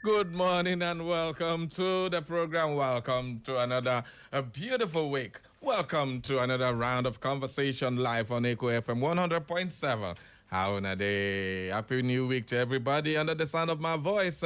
Good morning and welcome to the program. Welcome to another beautiful week. Welcome to another round of conversation live on Echo FM 100.7. How in a day? Happy new week to everybody under the sound of my voice.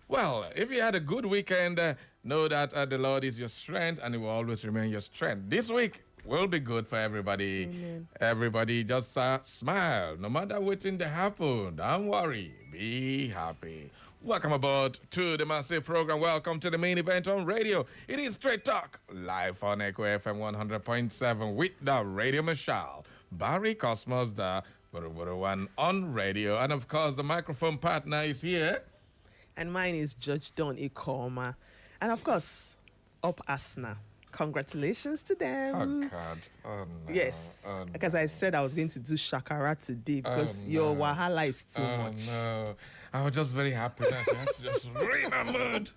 Well, if you had a good weekend, know that the Lord is your strength and He will always remain your strength. This week will be good for everybody. Amen. Everybody just smile. No matter what's in the happen, don't worry. Be happy. Welcome aboard to the massive program. Welcome to the main event on radio. It is Straight Talk, live on Echo FM 100.7 with the Radio Michelle, Barry Cosmos, the one on radio. And of course, the microphone partner is here. And mine is Judge Don Ikoma. And of course, Up Asna. Congratulations to them. Oh, God. Oh, no. Yes. Oh, no. Because I said I was going to do Shakara today because your Wahala is too much. No. I was just very happy that she has to just ruin my mood.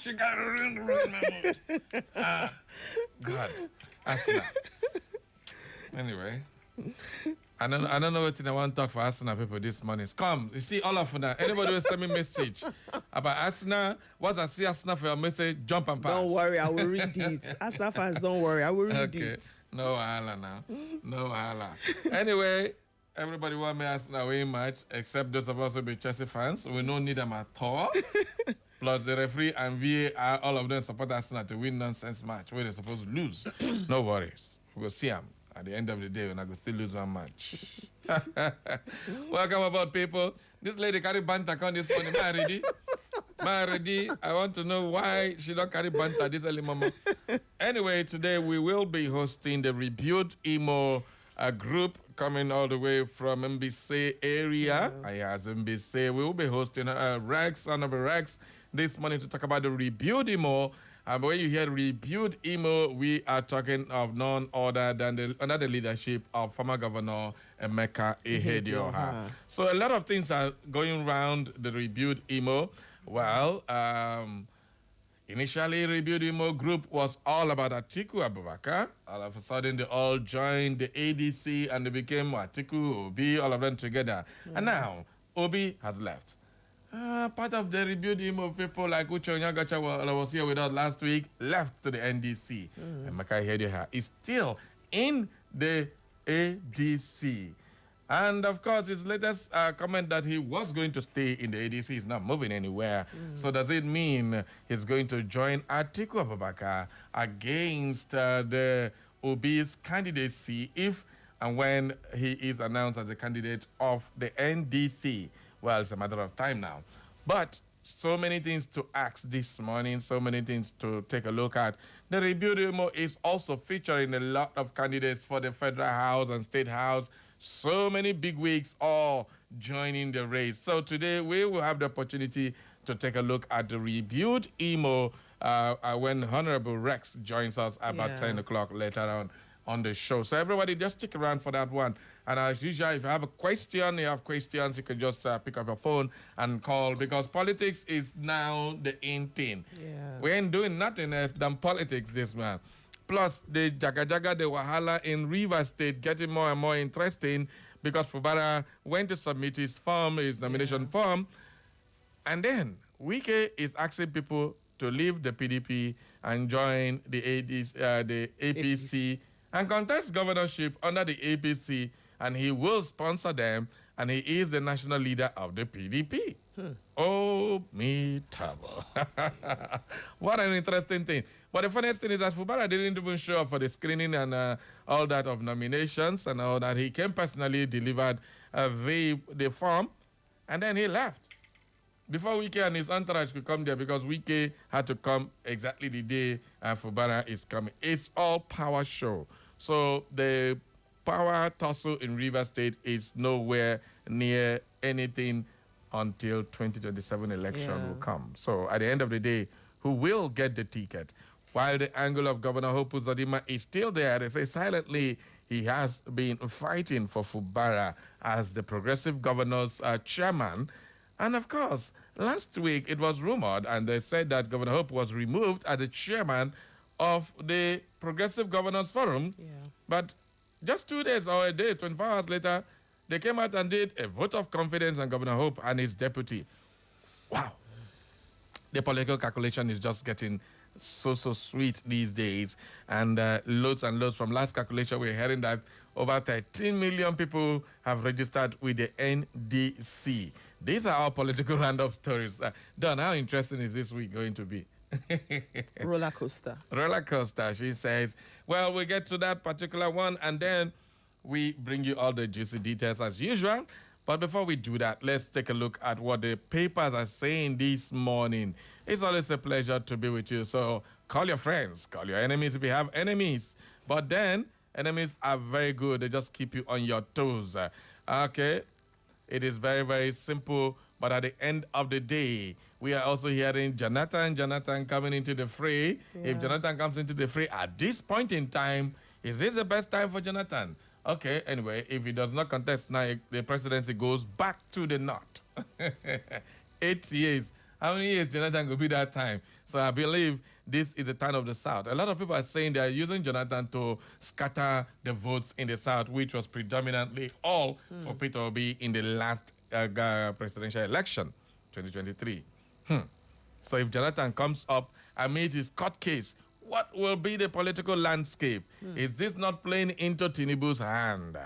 She got to ruin my mood. God. Asna. Anyway. I don't know what I want to talk for Asna people this morning. Come, you see all of them. Anybody will send me message about Asna. Once I see Asna for your message, jump and pass. Don't worry, I will read it. Asna fans, don't worry, I will read Okay. it. No wahala now. No wahala. Anyway, everybody want me Asna win match, except those of us who be Chelsea fans. We don't need them at all. Plus the referee and VAR, all of them support Arsenal to win nonsense match where they're supposed to lose. No worries. We'll see them. At the end of the day, we're not going to still lose one match. Welcome aboard, people. This lady carry banter on this morning. Ma ready? I want to know why she don't carry banter this early mama. Anyway, today we will be hosting the Rebuild Emo group coming all the way from MBC area. Yes, MBC. We will be hosting Rex, Honorable Rex, this morning to talk about the Rebuild Emo. But when you hear Rebuild Emo, we are talking of none other than under the leadership of former Governor Emeka Ihedioha. So a lot of things are going around the Rebuild Emo. Well, initially, Rebuild Emo group was all about Atiku Abubakar. All of a sudden, they all joined the ADC and they became Atiku, Obi, all of them together. And now, Obi has left. Part of the Rebuild Emo people like Uche Onyagacha was here with us last week, left to the NDC. And Emeka Ihedioha is still in the ADC. And of course, his latest comment that he was going to stay in the ADC is not moving anywhere. So does it mean he's going to join Atiku Abubakar against the Obi's candidacy if and when he is announced as a candidate of the NDC? Well, it's a matter of time now. But so many things to ask this morning, so many things to take a look at. The Rebuild Emo is also featuring a lot of candidates for the Federal House and State House. So many big wigs all joining the race. So today we will have the opportunity to take a look at the Rebuild Emo when Honorable Rex joins us about 10 o'clock later on the show. So everybody just stick around for that one. And as usual, if you have a question, you can just pick up your phone and call, because politics is now the in thing. Yeah. We ain't doing nothing else than politics this man. Plus, the Jaga the Wahala in Rivers State getting more and more interesting because Fubara went to submit his nomination form, and then Wike is asking people to leave the PDP and join the APC and contest governorship under the APC, and he will sponsor them, and he is the national leader of the PDP. Oh, me trouble. What an interesting thing. But the funniest thing is that Fubara didn't even show up for the screening and all that of nominations and all that. He came personally, delivered the form, and then he left. Before Wike and his entourage could come there, because Wike had to come exactly the day Fubara is coming. It's all power show. So the power tussle in Rivers State is nowhere near anything until 2027 election will come. So at the end of the day, who will get the ticket? While the angle of Governor Hope Uzodinma is still there, they say silently he has been fighting for Fubara as the Progressive Governors chairman. And of course, last week it was rumored and they said that Governor Hope was removed as the chairman of the Progressive Governors Forum. Yeah. But just 2 days or a day, 24 hours later, they came out and did a vote of confidence on Governor Hope and his deputy. Wow. The political calculation is just getting so sweet these days, and loads and loads. From last calculation, we're hearing that over 13 million people have registered with the NDC. These are our political roundup stories. Don, how interesting is this week going to be? Roller coaster. Roller coaster, she says. Well, we get to that particular one, and then we bring you all the juicy details as usual. But before we do that, let's take a look at what the papers are saying this morning. It's always a pleasure to be with you. So call your friends, call your enemies if you have enemies. But then, enemies are very good. They just keep you on your toes. Okay, it is very, very simple. But at the end of the day, we are also hearing Jonathan coming into the fray. Yeah. If Jonathan comes into the fray at this point in time, is this the best time for Jonathan? Okay, anyway, if he does not contest now, the presidency goes back to the north. 8 years. How many years Jonathan will be that time? So I believe this is the time of the South. A lot of people are saying they are using Jonathan to scatter the votes in the South, which was predominantly all for Peter Obi in the last presidential election, 2023. So if Jonathan comes up amid his court case, what will be the political landscape? Is this not playing into Tinubu's hand?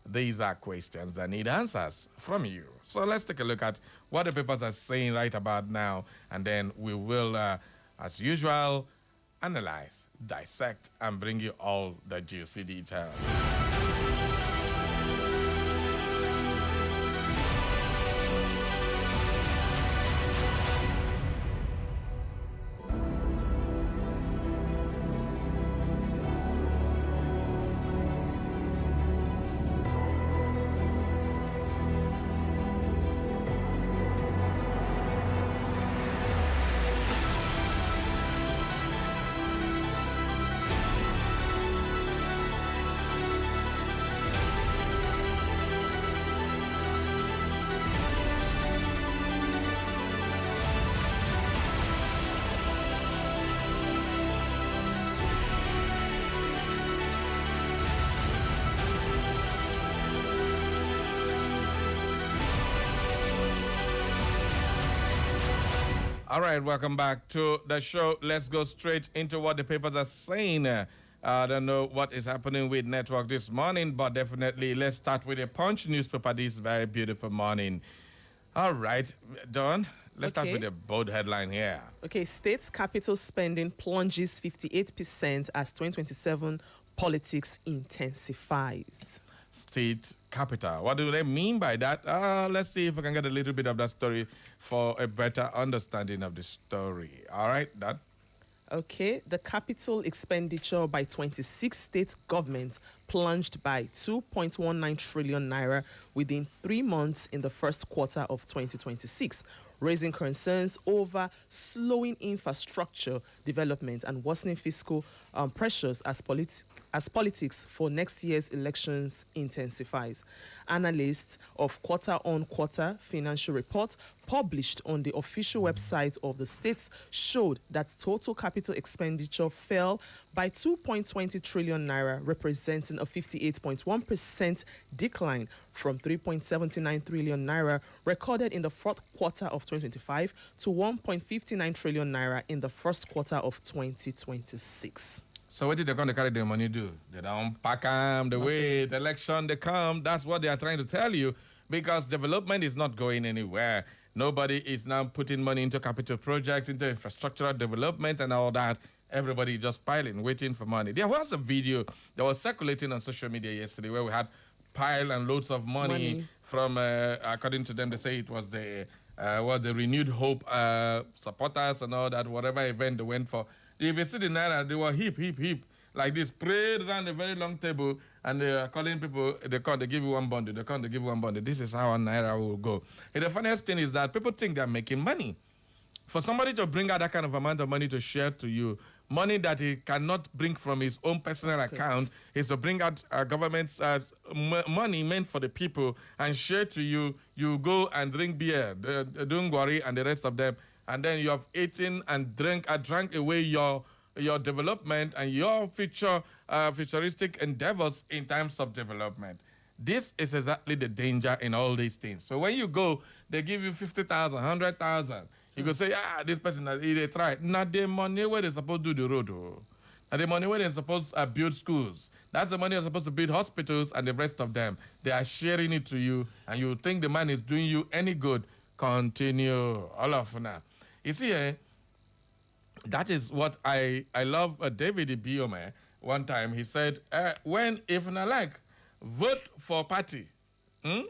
These are questions that need answers from you. So let's take a look at what the papers are saying right about now, and then we will, as usual, analyze, dissect, and bring you all the juicy details. All right, welcome back to the show. Let's go straight into what the papers are saying. I don't know what is happening with Network this morning, but definitely let's start with the Punch newspaper this very beautiful morning. All right, Don, let's start with the bold headline here. Okay, state's capital spending plunges 58% as 2027 politics intensifies. State capital. What do they mean by that? Let's see if we can get a little bit of that story for a better understanding of the story. All right, that. Okay, the capital expenditure by 26 state governments plunged by 2.19 trillion naira within 3 months in the first quarter of 2026, raising concerns over slowing infrastructure development and worsening fiscal pressures as politics for next year's elections intensifies. Analysts of quarter-on-quarter financial reports published on the official website of the states showed that total capital expenditure fell by 2.20 trillion naira, representing a 58.1% decline from 3.79 trillion naira recorded in the fourth quarter of 2025 to 1.59 trillion naira in the first quarter of 2026. So what did they going to carry their money do? They don't pack them the way the election they come. That's what they are trying to tell you, because development is not going anywhere. Nobody is now putting money into capital projects, into infrastructural development and all that. Everybody just piling, waiting for money. There was a video that was circulating on social media yesterday where we had pile and loads of money. From, according to them, they say it was the Renewed Hope supporters and all that, whatever event they went for. If you see the Naira, they were heap, like this, spread around a very long table, and they are calling people, they give you one bundle, they give you one bundle. This is how a Naira will go. And the funniest thing is that people think they're making money. For somebody to bring out that kind of amount of money to share to you, money that he cannot bring from his own personal account, is to bring out government's money meant for the people and share to you. You go and drink beer, don't worry, and the rest of them, and then you have eaten and drank away your development and your futuristic endeavors in terms of development. This is exactly the danger in all these things. So when you go, they give you 50,000, 100,000. You go say, this person, they try. Not the money where they supposed to do the road. Now the money where they're supposed to build schools. That's the money they're supposed to build hospitals and the rest of them. They are sharing it to you, and you think the man is doing you any good. Continue. All of now. You see, that is what I love David Ibiome. One time he said, if not like, vote for party.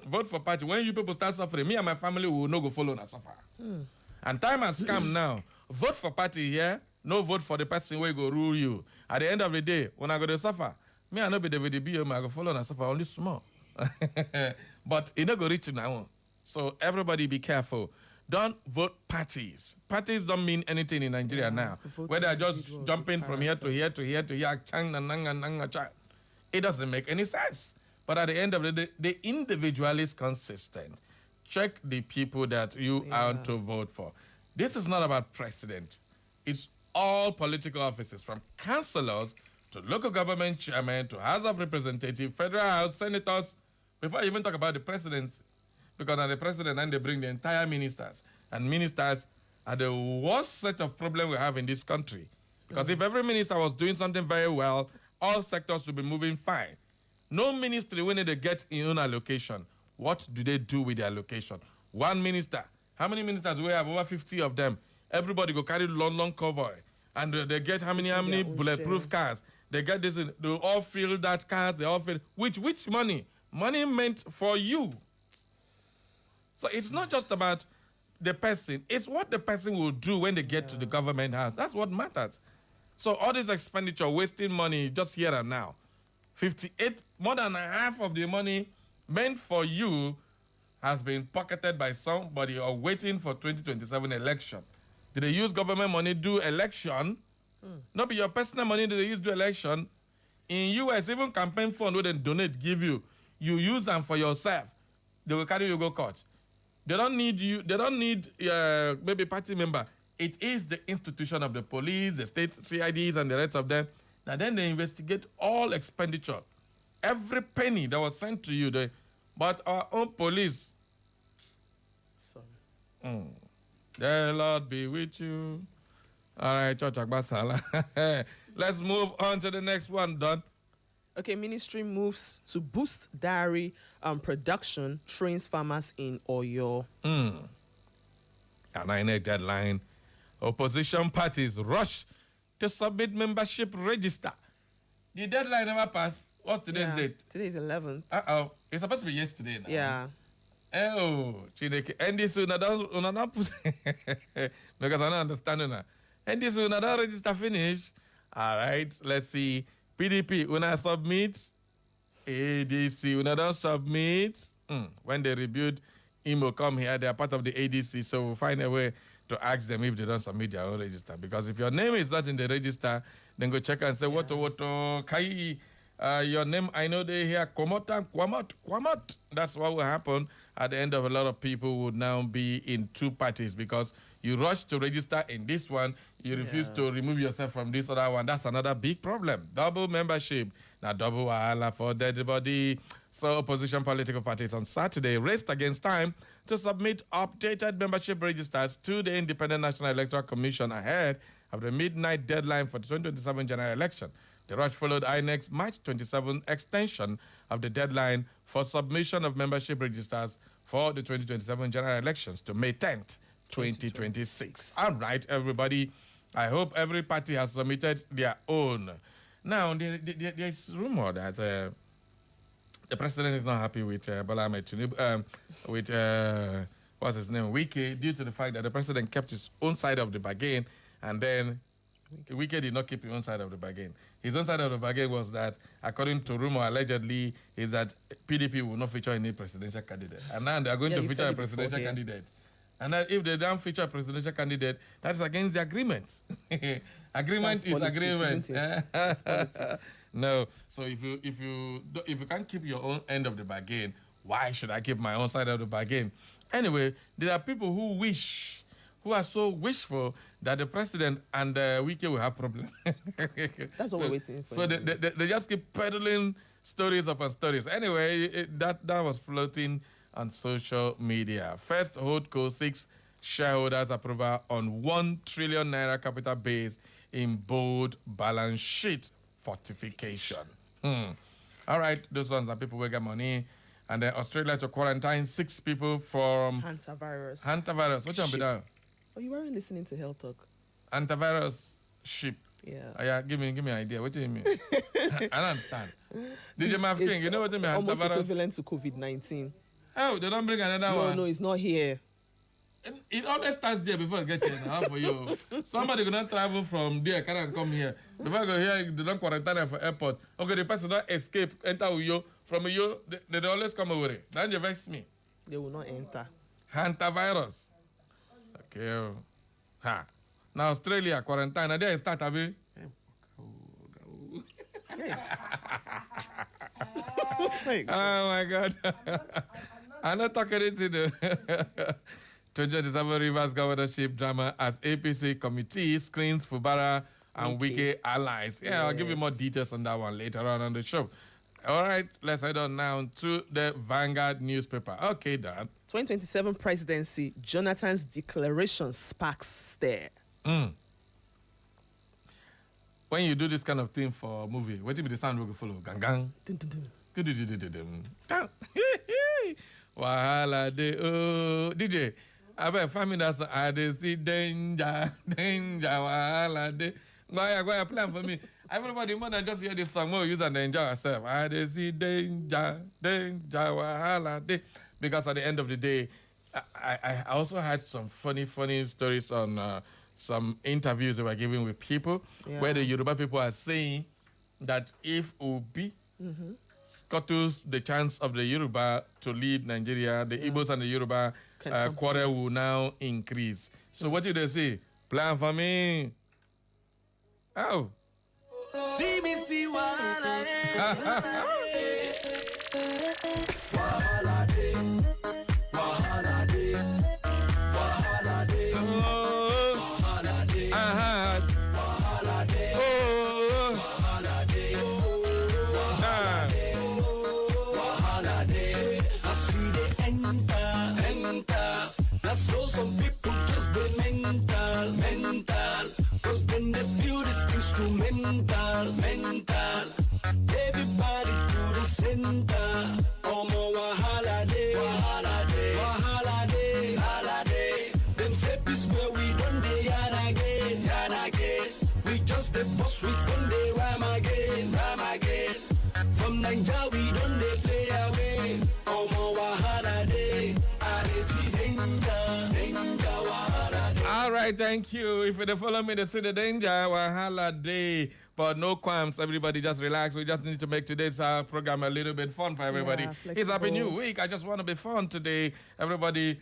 Vote for party. When you people start suffering, me and my family will not go follow and suffer. And time has come now. Vote for party here. No vote for the person who go rule you. At the end of the day, when I go to suffer, me I no be David Ibiome, I go follow and suffer only small. But it no go reach now. So everybody be careful. Don't vote parties. Parties don't mean anything in Nigeria now. Whether they're just jumping from here to here to here to here, it doesn't make any sense. But at the end of the day, the individual is consistent. Check the people that you are to vote for. This is not about president. It's all political offices, from councillors to local government chairman to House of Representatives, Federal House, senators, before I even talk about the presidents, because now the president and they bring the entire ministers. And ministers are the worst set of problems we have in this country. Because if every minister was doing something very well, all sectors would be moving fine. No ministry, when they get in own allocation, what do they do with their allocation? One minister. How many ministers do we have? Over 50 of them. Everybody go carry long convoy. And they get how many bulletproof cars. They get this, they all fill that cars, they all fill. Which money? Money meant for you. So it's not just about the person. It's what the person will do when they get to the government house. That's what matters. So all this expenditure, wasting money just here and now. 58, more than half of the money meant for you has been pocketed by somebody or waiting for 2027 election. Did they use government money do election? Not be your personal money that they use do election. In US, even campaign fund where they donate, give you, you use them for yourself. They will carry you go court. They don't need you. They don't need maybe party member. It is the institution of the police, the state CIDs, and the rest of them. Now then they investigate all expenditure, every penny that was sent to you. But our own police. Sorry. The Lord be with you. All right, Church Agbasala. Let's move on to the next one, Don. Okay, ministry moves to boost dairy production, trains farmers in Oyo. An INEC deadline. Opposition parties rush to submit membership register. The deadline never passed. What's today's date? Today is 11th. It's supposed to be yesterday now. Yeah. Oh, Chineke. And this una don't put because I don't understand now. And this una don't register finish. All right, let's see. PDP, una submit. ADC, una don't submit. When they rebuild Imo come here, they are part of the ADC, so we'll find a way to ask them if they don't submit their own register. Because if your name is not in the register, then go check and say, what Kai, your name, I know they hear Kwamot. That's what will happen at the end of a lot of people would now be in two parties because you rush to register in this one, you refuse to remove yourself from this other one. That's another big problem. Double membership. Now, double wahala for everybody. So opposition political parties on Saturday raced against time to submit updated membership registers to the Independent National Electoral Commission ahead of the midnight deadline for the 2027 general election. The rush followed INEC's March 27 extension of the deadline for submission of membership registers for the 2027 general elections to May 10th, 2026. All right, everybody. I hope every party has submitted their own. Now, there's rumor that the president is not happy with Bola Ahmed Tinubu, with what's his name, Wike, due to the fact that the president kept his own side of the bargain, and then Wike did not keep his own side of the bargain. His own side of the bargain was that, according to rumor, allegedly, is that PDP will not feature any presidential candidate. And now they are going to feature a presidential candidate. And that if they don't feature a presidential candidate, that's against the agreement. Agreement is agreement. No. So if you can't keep your own end of the bargain, why should I keep my own side of the bargain? Anyway, there are people who are so wishful that the president and Wike will have problems. That's what we're waiting for. So they just keep peddling stories upon stories. Anyway, that was floating on social media. First, HoldCo 6 shareholders' approval on 1 trillion naira capital base in bold balance sheet fortification. All right, those ones are people who get money. And then Australia to quarantine 6 people from Hantavirus. hantavirus. What you be done? Oh, you weren't listening to Health Talk. Hantavirus sheep. Yeah. Oh, yeah, give me an idea. What do you mean? I don't understand. DJ Maf King, you know what you mean? Almost Hantavirus? equivalent to COVID-19. Oh, they don't bring another one. No, it's not here. It always starts there before it gets here now for you. Somebody gonna travel from there, can't come here. Before I go here, they don't quarantine for airport. Okay, the person don't escape, enter Uyo. From Uyo, they always come over it. Then you vex me. They will not enter. Hantavirus. Okay. Ha. Now Australia quarantine. Now there start abi. Oh my God. I'm not talking it to the 2027 Rivers governorship drama as APC committee screens Fubara and Wike allies. Yeah, I'll give you more details on that one later on the show. All right, let's head on now to the Vanguard newspaper. Okay, Dan. 2027 presidency, Jonathan's declaration sparks stir. When you do this kind of thing for a movie, what do the sound will follow? Gang gang. Dun, dun, dun. Wahala de oh DJ. I bet family that's I dey see danger, wahala de. Go ahead, plan for me. Everybody more than just hear this song, more use and enjoy ourselves. I dey see danger, wahala de. Because at the end of the day, I also had some funny stories on some interviews that were giving with people where the Yoruba people are saying that if Obi scuttles the chance of the Yoruba to lead Nigeria, the Igbos and the Yoruba quarrel will now increase. So what did they say? Plan for me. Oh. See me, see wahala. Wahala day. Wahala day. Wahala day. Wahala day. Wahala day. Oh. Wahala day. Wahala day. Wahala day. I see they enter. That's so some people just they mental. Cause when they feel this instrumental. Everybody to the center. More wahala day. Wahala day. Them say peace where we done day yarn again. We just the boss, we done day rhyme again. From Nigeria we done they play away. More wahala day. I see danger wahala day. All right, thank you. If you follow me, they see the danger wahala day. But no qualms, everybody just relax. We just need to make today's program a little bit fun for everybody. It's Happy New Week. I just want to be fun today. Everybody,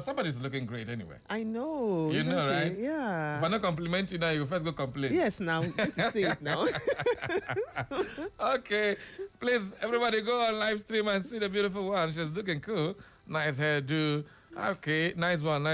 somebody's looking great anyway. I know. You know, right? Yeah. If I not compliment you now, you first go complain. Yes, now. Need to say it now. Okay. Please, everybody go on live stream and see the beautiful one. She's looking cool. Nice hairdo. Okay. Nice one.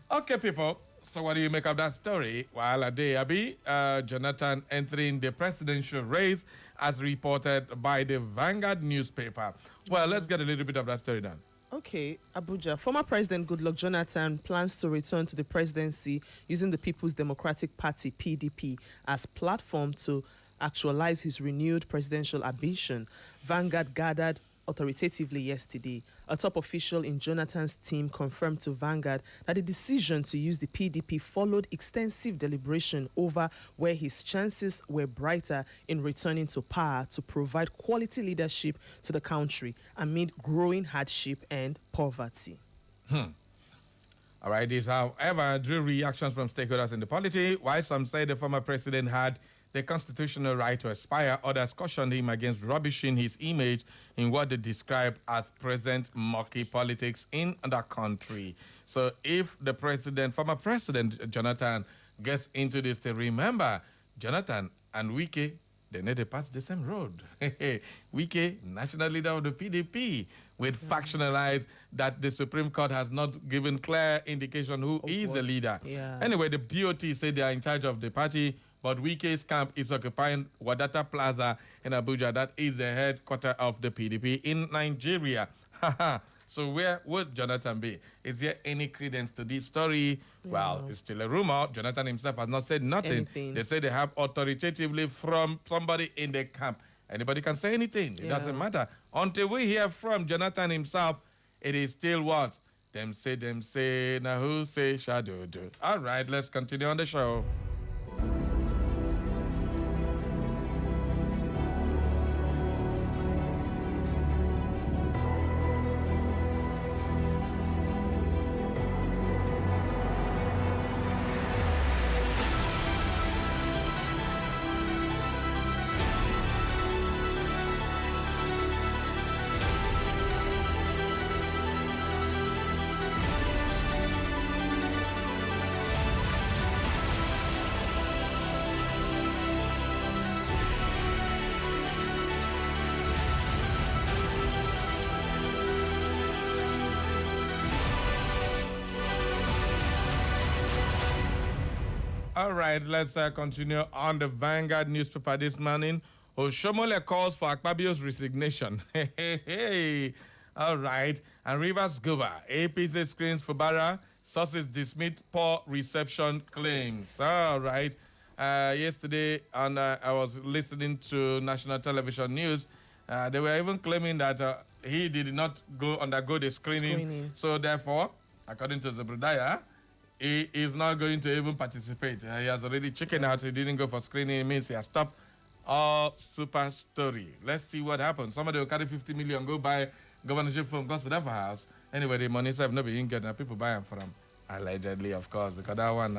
Okay, people. So what do you make of that story? While a day, Abi, Jonathan entering the presidential race as reported by the Vanguard newspaper. Well, let's get a little bit of that story done. Okay, Abuja. Former President Goodluck Jonathan plans to return to the presidency using the People's Democratic Party, PDP, as platform to actualize his renewed presidential ambition. Vanguard gathered authoritatively yesterday. A top official in Jonathan's team confirmed to Vanguard that the decision to use the PDP followed extensive deliberation over where his chances were brighter in returning to power to provide quality leadership to the country amid growing hardship and poverty. All right, this, however, drew reactions from stakeholders in the polity. While some say the former president had the constitutional right to aspire, others cautioned him against rubbishing his image in what they described as present murky politics in the country. So if the former president, Jonathan, gets into this, to remember, Jonathan and Wike, they need to pass the same road. Wike, national leader of the PDP, with factionalized that the Supreme Court has not given clear indication who is the leader. Yeah. Anyway, the BOT say they are in charge of the party, but Wike's camp is occupying Wadata Plaza in Abuja. That is the headquarters of the PDP in Nigeria. So where would Jonathan be? Is there any credence to this story? Well, it's still a rumor. Jonathan himself has not said nothing. Anything. They say they have authoritatively from somebody in the camp. Anybody can say anything. It doesn't matter. Until we hear from Jonathan himself, it is still what? Them say, now who say shadow do. All right, let's continue on the show. All right, let's continue on the Vanguard newspaper this morning. Oshomole calls for Akpabio's resignation. Hey. All right. And Rivers Guba, APC screens for Barra. Sources dismiss poor reception claims. All right. Yesterday, and I was listening to national television news. They were even claiming that he did not undergo the screening. So therefore, according to Zebediah, he is not going to even participate. He has already chickened out. He didn't go for screening. It means he has stopped all super story. Let's see what happens. Somebody will carry 50 million, go buy governorship from Gosodeva House. Anyway, the money have not been getting. People buy them from allegedly, of course, because that one,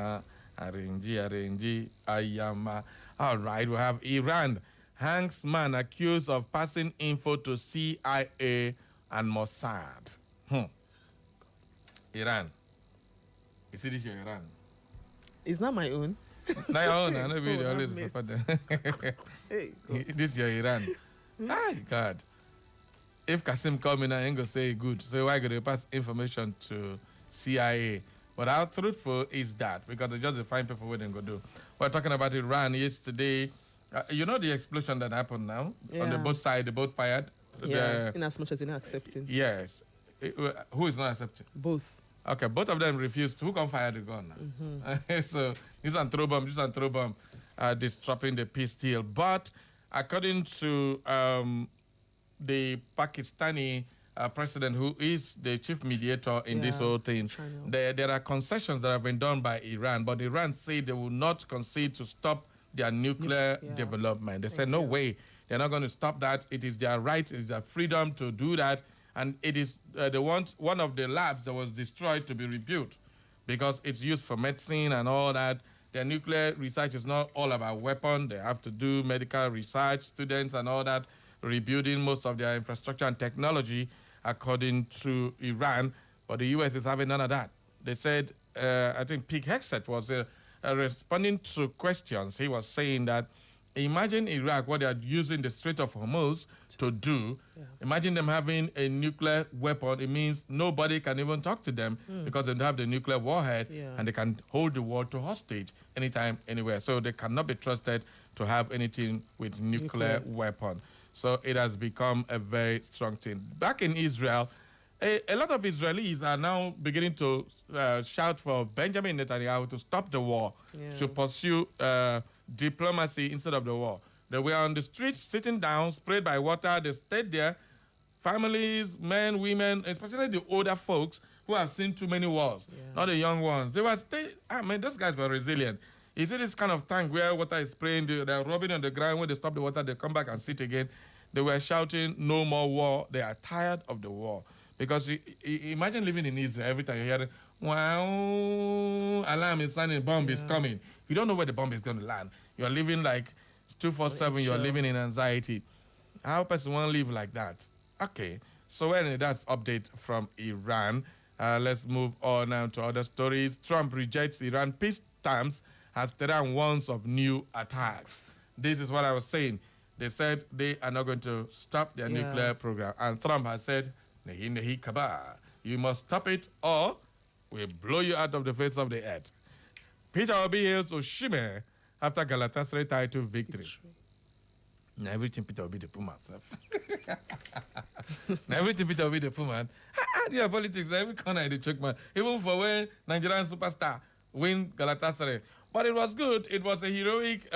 arrange, ayama. All right, we have Iran. Hanks man accused of passing info to CIA and Mossad. Iran. You see this, your Iran. It's not my own. Not your own. I know we always support them. Hey, This is your Iran. My God. If Kasim come in, I ain't going to say good. So why going to pass information to CIA? But how truthful is that? Because they just find people where they go do. We're talking about Iran yesterday. You know the explosion that happened now? On the both sides, the both fired? In as much as you're not accepting. Yes. Who is not accepting? Both. Okay, both of them refused. Who can fire the gun? So this and throw bomb, disrupting the peace deal. But according to the Pakistani president, who is the chief mediator in this whole thing, there are concessions that have been done by Iran, but Iran said they will not concede to stop their nuclear development. They said, no way, they're not going to stop that. It is their right, it is their freedom to do that. And it is one of the labs that was destroyed to be rebuilt because it's used for medicine and all that. Their nuclear research is not all about weapons. They have to do medical research, students and all that, rebuilding most of their infrastructure and technology according to Iran. But the U.S. is having none of that. They said, I think Pete Hegseth was responding to questions. He was saying that imagine Iraq, what they are using the Strait of Hormuz to do. Imagine them having a nuclear weapon. It means nobody can even talk to them because they don't have the nuclear warhead and they can hold the world to hostage anytime, anywhere. So they cannot be trusted to have anything with nuclear weapon. So it has become a very strong thing. Back in Israel, a lot of Israelis are now beginning to shout for Benjamin Netanyahu to stop the war, to pursue diplomacy instead of the war. They were on the streets sitting down, sprayed by water. They stayed there. Families, men, women, especially the older folks who have seen too many wars, not the young ones. They were those guys were resilient. You see this kind of tank where water is spraying, they're rubbing on the ground. When they stop the water, they come back and sit again. They were shouting, no more war. They are tired of the war. Because imagine living in Israel, every time you hear, wow, alarm is sounding, bomb is coming. You don't know where the bomb is going to land. You're living like 247, you're living in anxiety. How a person want to live like that? Okay, so anyway, that's update from Iran. Let's move on now to other stories. Trump rejects Iran peace terms as Tehran warns of new attacks. This is what I was saying. They said they are not going to stop their nuclear program. And Trump has said, Nehi nehi kaba, you must stop it or we'll blow you out of the face of the earth. Peter Obi hails Oshime after Galatasaray title victory. Now everything Peter will be the Puma self. Now everything Peter will be the Puma. Yeah, politics, every corner they choke man. Even for when Nigerian superstar win Galatasaray. But it was good. It was a heroic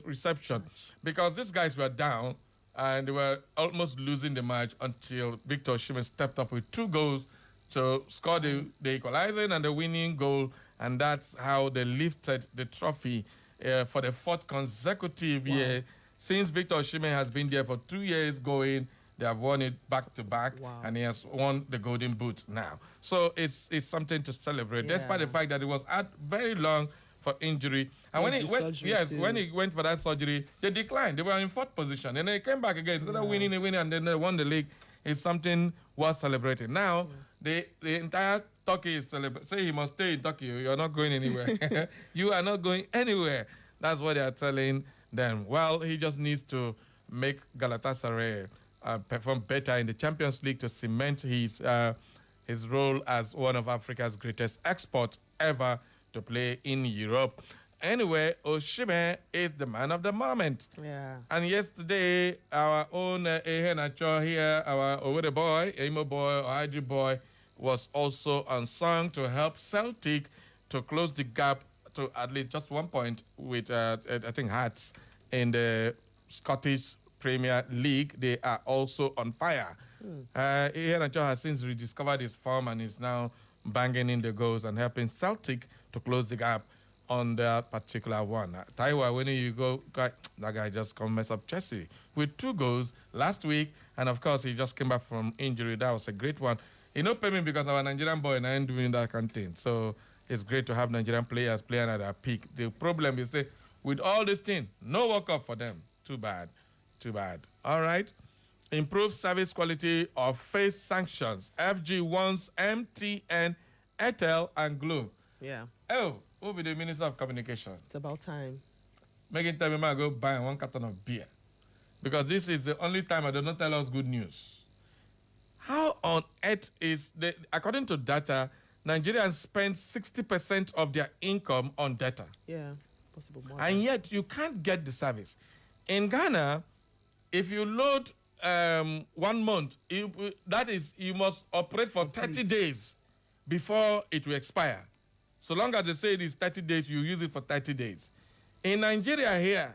reception because these guys were down and they were almost losing the match until Victor Osimhen stepped up with 2 goals to score the equalizing and the winning goal. And that's how they lifted the trophy for the 4th consecutive year. Since Victor Osimhen has been there for 2 years going, they have won it back-to-back, and he has won the Golden Boot now. So it's something to celebrate, despite the fact that it was out very long for injury. And when he went for that surgery, they declined. They were in 4th position, and they came back again. Instead of winning, and then they won the league. It's something worth celebrating. Now, the entire Turkey is celebrating. Say he must stay in Turkey. You're not going anywhere. You are not going anywhere. That's what they are telling them. Well, he just needs to make Galatasaray perform better in the Champions League to cement his role as one of Africa's greatest exports ever to play in Europe. Anyway, Osimhen is the man of the moment. Yeah. And yesterday, our own Iheanacho here, our Owere boy, Imo boy, or IG boy, was also unsung to help Celtic to close the gap to at least just 1 point with, I think, Hearts in the Scottish Premier League. They are also on fire. Iheanacho has since rediscovered his form and is now banging in the goals and helping Celtic to close the gap on that particular one. Taiwa, when you go, that guy just come mess up Chelsea with 2 goals last week, and of course he just came back from injury. That was a great one. He not pay me because our Nigerian boy and I ain't doing that content. So it's great to have Nigerian players playing at their peak. The problem is that with all this thing, no World Cup for them. Too bad. Too bad. All right. Improve service quality or face sanctions. FG wants MTN, Airtel, and Glo. Yeah. Oh, who will be the Minister of Communication? It's about time. Make it tell me I go buy 1 carton of beer. Because this is the only time I do not tell us good news. How on earth is the, according to data, Nigerians spend 60% of their income on data. Yeah, possible more. And yet you can't get the service. In Ghana, if you load 1 month, that is, you must operate for 30 days before it will expire. So long as they say it is 30 days, you use it for 30 days. In Nigeria here,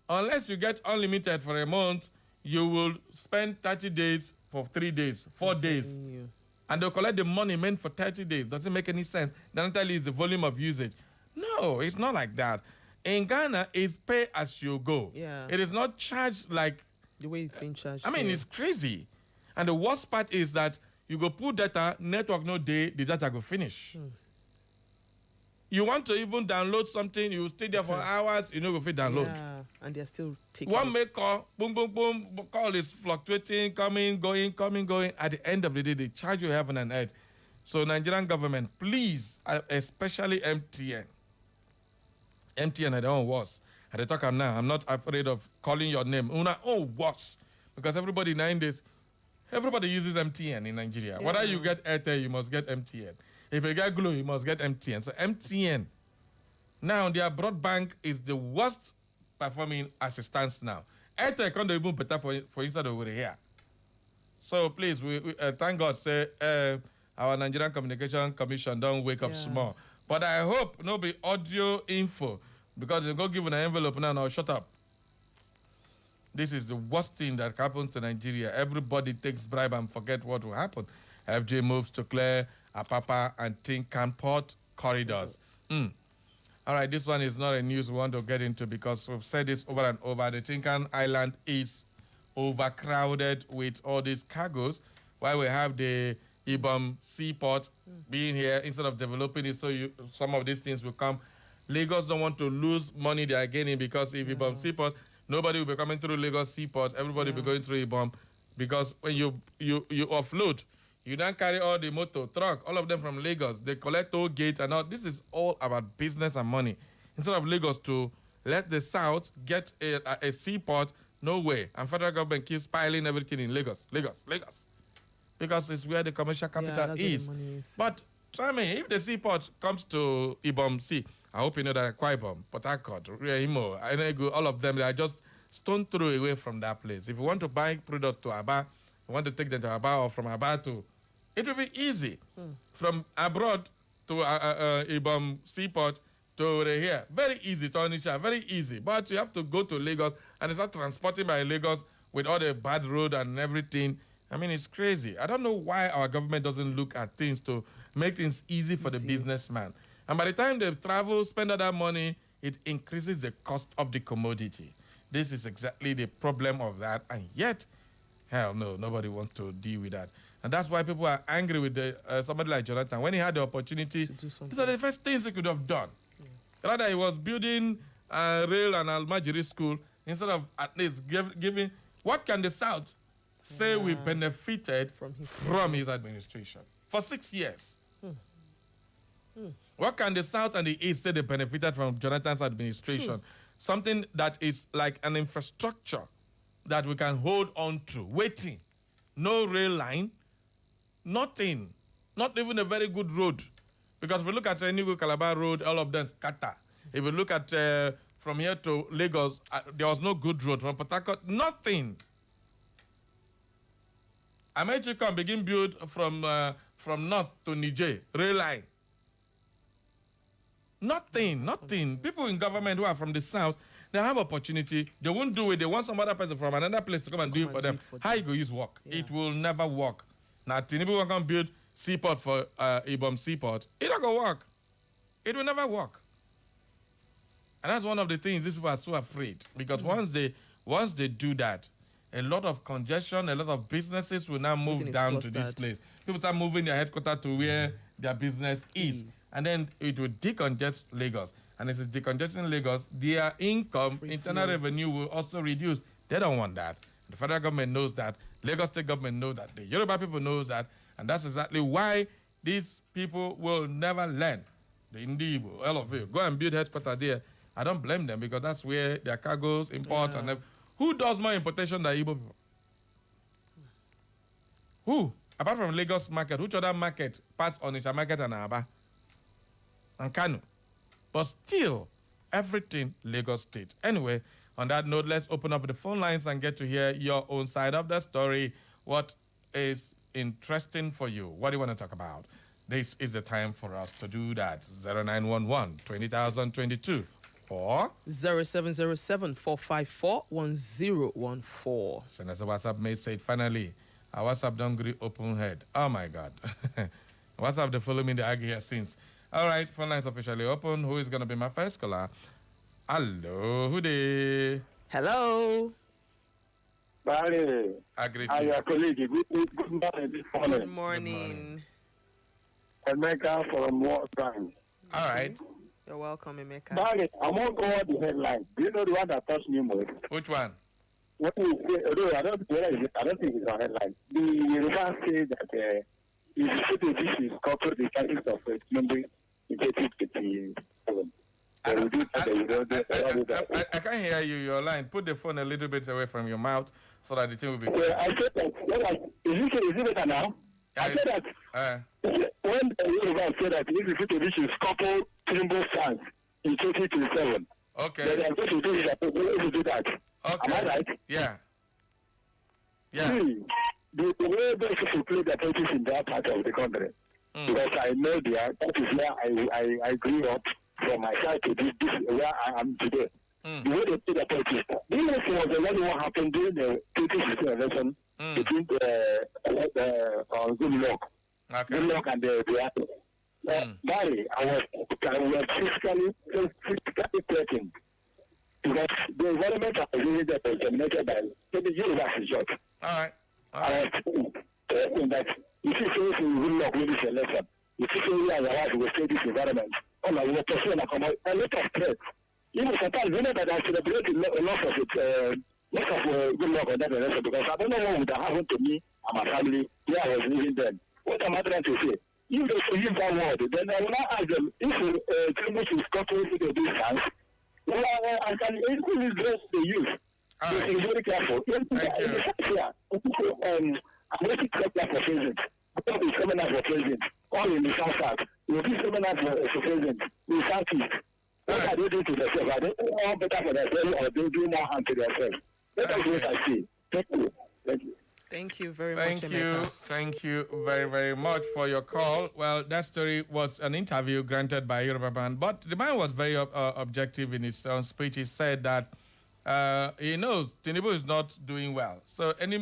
unless you get unlimited for a month, you will spend 30 days for 3 days, 4 days. And they'll collect the money meant for 30 days. Doesn't make any sense. Then tell you it's the volume of usage. No, it's not like that. In Ghana, it's pay as you go. Yeah. It is not charged like the way it's being charged. I mean, it's crazy. And the worst part is that you go put data, network no day, the data go finish. You want to even download something, you stay there for hours, you know, go fit download. Yeah, and they're still taking One make call, boom, boom, boom, call is fluctuating, coming, going, coming, going. At the end of the day, they charge you heaven and earth. So Nigerian government, please, especially MTN. MTN, I don't worse. And I talk now, I'm not afraid of calling your name. Worse. Because everybody nowadays, everybody uses MTN in Nigeria. Yeah. Whether you get Airtel, you must get MTN. If you get Glo, you must get MTN. So MTN, now their broadband is the worst performing as it stands now. Airtel can't even better for instead over here. So please, we thank God, say our Nigerian Communication Commission don't wake up small. But I hope no be audio info because they go give an envelope now. Now shut up. This is the worst thing that happens to Nigeria. Everybody takes bribe and forget what will happen. FJ moves to clear Apapa and Tinkan Port corridors. All right, this one is not a news we want to get into because we've said this over and over. The Tinkan Island is overcrowded with all these cargoes. While we have the Ibom Seaport being here, instead of developing it so some of these things will come. Lagos don't want to lose money they are gaining because if Ibom Seaport, nobody will be coming through Lagos Seaport. Everybody will be going through Ibom because when you offload, you don't carry all the motor, truck, all of them from Lagos. They collect toll gate and all. This is all about business and money. Instead of Lagos to let the South get a seaport, no way. And federal government keeps piling everything in Lagos. Because it's where the commercial capital is. But try me, if the seaport comes to Ibom Sea, I hope you know that Akwa Ibom, Port Harcourt, Imo, Enugu, all of them, they are just stone throw away from that place. If you want to buy products to Aba, you want to take them to Aba or from Aba to, it will be easy. From abroad to Ibom Seaport to here. Very easy to Onitsha, very easy. But you have to go to Lagos and start transporting by Lagos with all the bad road and everything. I mean, it's crazy. I don't know why our government doesn't look at things to make things easy for the businessman. And by the time they travel, spend all that money, it increases the cost of the commodity. This is exactly the problem of that. And yet, hell no, nobody wants to deal with that. And that's why people are angry with somebody like Jonathan. When he had the opportunity, these are the first things he could have done. Rather, he was building rail and Almajiri school instead of at least giving. What can the South say we benefited from his administration for 6 years? What can the South and the East say they benefited from Jonathan's administration? Something that is like an infrastructure that we can hold on to, waiting. No rail line, nothing, not even a very good road. Because if we look at Enugu-Calabar Road, all of them scatter. If we look at from here to Lagos, there was no good road. From Port Harcourt, nothing. Amechi can begin build from north to Niger, rail line. Nothing. People in government who are from the South, they have opportunity. They won't do it. They want some other person from another place to come and do it for them. How you go use work? Yeah. It will never work. Now, Tinubu can build seaport for Ibom Seaport. It not gonna work. It will never work. And that's one of the things these people are so afraid. Because once they do that, a lot of congestion, a lot of businesses will now move down to this place. People start moving their headquarters to where their business is. And then it will decongest Lagos. And as it's decongesting Lagos, their income, internal revenue will also reduce. They don't want that. The federal government knows that. Lagos state government knows that. The Yoruba people knows that. And that's exactly why these people will never learn. The Indibo, all of you, go and build headquarters there. I don't blame them because that's where their cargoes, imports, and everything. Who does more importation than Igbo people? Who? Apart from Lagos market, which other market pass Onitsha market and Aba? And Kano. But still, everything Lagos State. Anyway, on that note, let's open up the phone lines and get to hear your own side of the story. What is interesting for you? What do you want to talk about? This is the time for us to do that. 0911 20,022 or 0707-454-1014. Send us a WhatsApp mate said finally. Our WhatsApp don't agree open head. Oh my God. WhatsApp they follow me the argue here since. All right, phone lines officially open. Who is going to be my first caller? Hello, who dey? Hello. Barry. I greet Hi, you. your colleague. Good morning. Good morning. Emeka from Wall Bank. All right. You're welcome, Emeka. Barry, I won't go on the headline. Do you know the one that touched me most? Which one? What is it? Although I don't think it's a headline. The Yoruba say that if you put a dish is covered the chances of number in 2027. I can't hear you. Your line. Put the phone a little bit away from your mouth so that the thing will be clear. I said that. Is it better now? I said that when the Yoruba said that if you put a dish is coupled Tinubu fans in 2027. Okay. Then I'm going to do that. Okay. Am I right? Yeah. Yeah. See, the way those people play their politics in that part of the country, because I know that is where I grew up from my side to this where I am today. The way they play their politics. This was the one what happened during the 2016 election between Goodluck. Okay. Goodluck and the Barry, I was physically threatened. Because the environment of the that was generated by the university judge. All right. I was saying that if you say you will not win this election, if you say you are allowed to stay this environment, we will pursue a lot of threats. Even sometimes, you know that I celebrate a lot of good luck on that election because I don't know what would have happened to me and my family where I was living then. What am I trying to say? If they forgive that word, then I will not ask them if Tinubu is countering to this chance. Well, I can increase dress they use. Right. Be very careful. Thank you. I'm waiting for president. All the seminars for president. All in the South. We'll be seminars for president. In the Southeast. What are they doing to themselves? Are they all better for themselves or they do more harm to themselves? That is what I see. Thank you. Thank you. Thank you very much, Thank you. Emeka. Thank you very, very much for your call. Well, that story was an interview granted by Yoruba Band, but the man was very objective in his own speech. He said that he knows Tinubu is not doing well. So any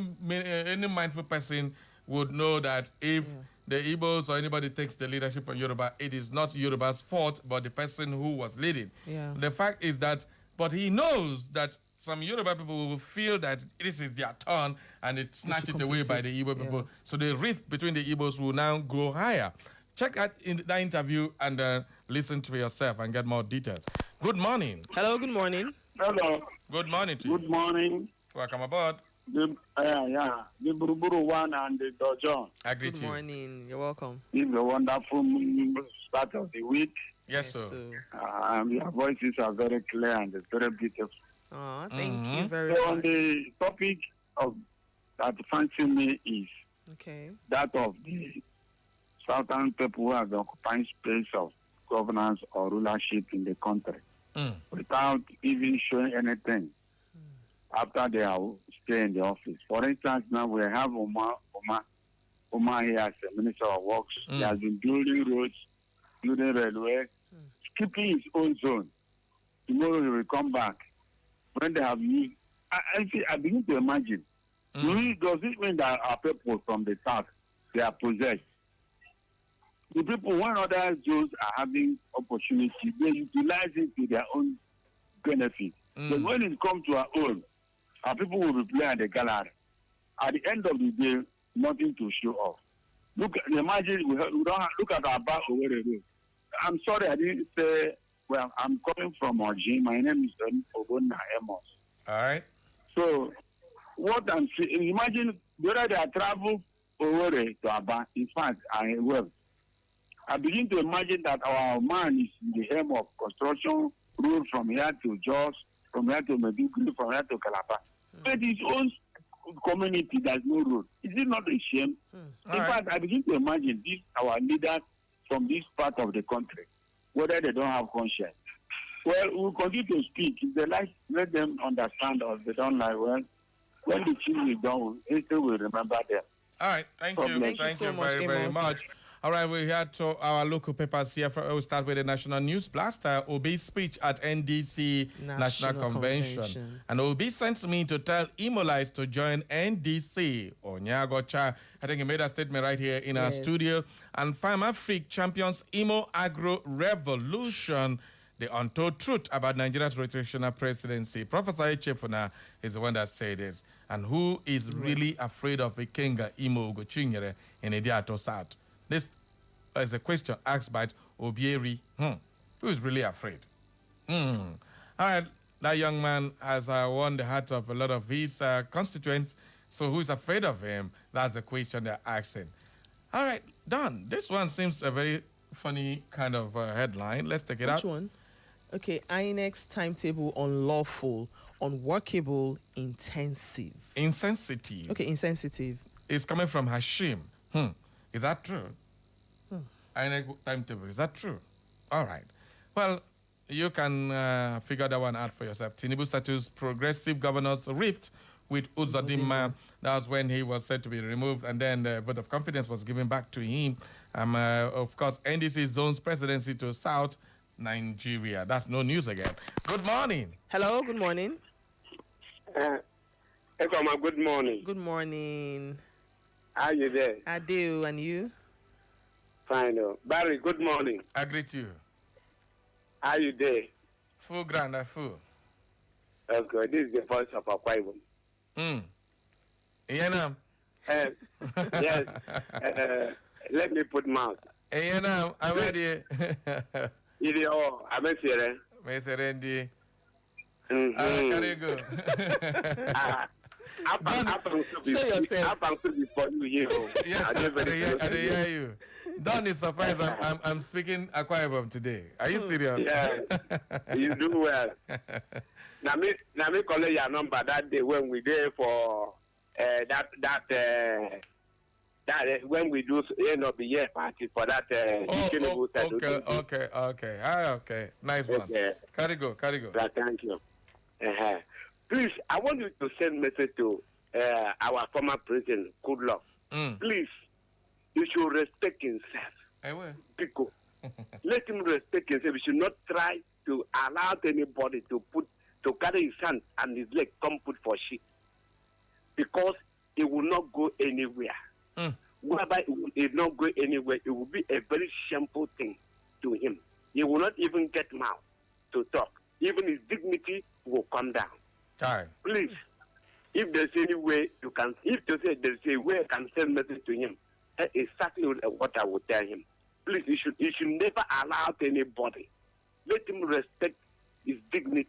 mindful person would know that if the Igbos or anybody takes the leadership of Yoruba, it is not Yoruba's fault, but the person who was leading. Yeah. The fact is that, but he knows that some Yoruba people will feel that this is their turn and it snatched it away by the Igbo people. Yeah. So the rift between the Igbos will now grow higher. Check out that interview and listen to yourself and get more details. Good morning. Hello, good morning. Hello. Good morning to you. Good morning. Welcome aboard. The Buruburu one and the Dojon. I greet Good you. morning. You're welcome. It's a wonderful start of the week. Yes, sir. Your voices are very clear and it's very beautiful. Thank you very So on much. the topic of that fancy me is Okay. that of the southern people who have the occupying space of governance or rulership in the country without even showing anything after they are stay in the office. For instance, now we have Omar here as the Minister of Works. He has been building roads, building railway, skipping his own zone. Tomorrow he will come back. When they have used, I begin to imagine, does it mean that our people from the south, they are possessed? The people, when other zones are having opportunity, they utilize it to their own benefit. But when it comes to our own, our people will be playing at the gallery. At the end of the day, nothing to show off. Imagine we don't have, look at our back over the road. I'm sorry, I didn't say. Well, I'm calling from Oji. My name is Obona Emos. All right. So, what I'm saying, imagine whether they are travel over to Aba. In fact, I begin to imagine that our man is in the aim of construction road from here to Jos, from here to Meduguri, from here to Calabar. But his own community, there's no road. Is it not a shame? In fact, I begin to imagine this, our leaders from this part of the country, whether they don't have conscience. Well, we'll continue to speak. If they like, let them understand, or if they don't like, well, when the chief is done, history will remember them. All right. Thank you. Thank you so much, very, very Amos. much. All right, we head to our local papers here. We'll start with the National News Blaster. Obi's speech at NDC National Convention. And Obi sent me to tell Imolites to join NDC. Onyagocha, I think he made a statement right here in our studio. And Farmer Freak champions Imo Agro Revolution, the untold truth about Nigeria's rotational presidency. Professor Echefuna is the one that said this. And who is really afraid of Ikenga Imo Ugochinyere in Idiato South? This is a question asked by Obieri. Who is really afraid? All right, that young man has won the hearts of a lot of his constituents. So who is afraid of him? That's the question they're asking. All right, Don, this one seems a very funny kind of headline. Let's take it out. Which one? Okay, INEX timetable unlawful, unworkable, intensive. Insensitive. Okay, insensitive. It's coming from Hashim. Is that true? INEC timetable, is that true? All right. Well, you can figure that one out for yourself. Tinubu settles progressive governors rift with Uzodinma. That was when he was said to be removed, and then the vote of confidence was given back to him. Of course, NDC zones presidency to South Nigeria. That's no news again. Good morning. Hello, good morning. Ekoma, good morning. Good morning. How you there? I do, and you? Fine. Barry, good morning. I greet you. How you there? Full grand, full. Okay, this is the voice of Akwa Ibom. Iyanam. Yes. Let me put mouth. Iyanam, I'm ready. I'm here. Mr. Randy. Carry go. Show yourself. Yes, I hear you. Don is surprised I'm speaking Akwa Ibom today. Are you serious? Yeah, you do well. Now me call your number that day when we there for that that when we do end of the year party for that. Okay. Nice one. Carry go. Thank you. Please, I want you to send message to our former president, Goodluck. Please, you should respect himself. I will. Pico. Let him respect himself. You should not try to allow anybody to carry his hand and his leg come put for shit. Because he will not go anywhere. Whereby it will not go anywhere, it will be a very shameful thing to him. He will not even get mouth to talk. Even his dignity will come down. Right. Please, if there's any way you can, if you say there's a way I can send message to him, that's exactly what I would tell him. Please, you should never allow anybody. Let him respect his dignity,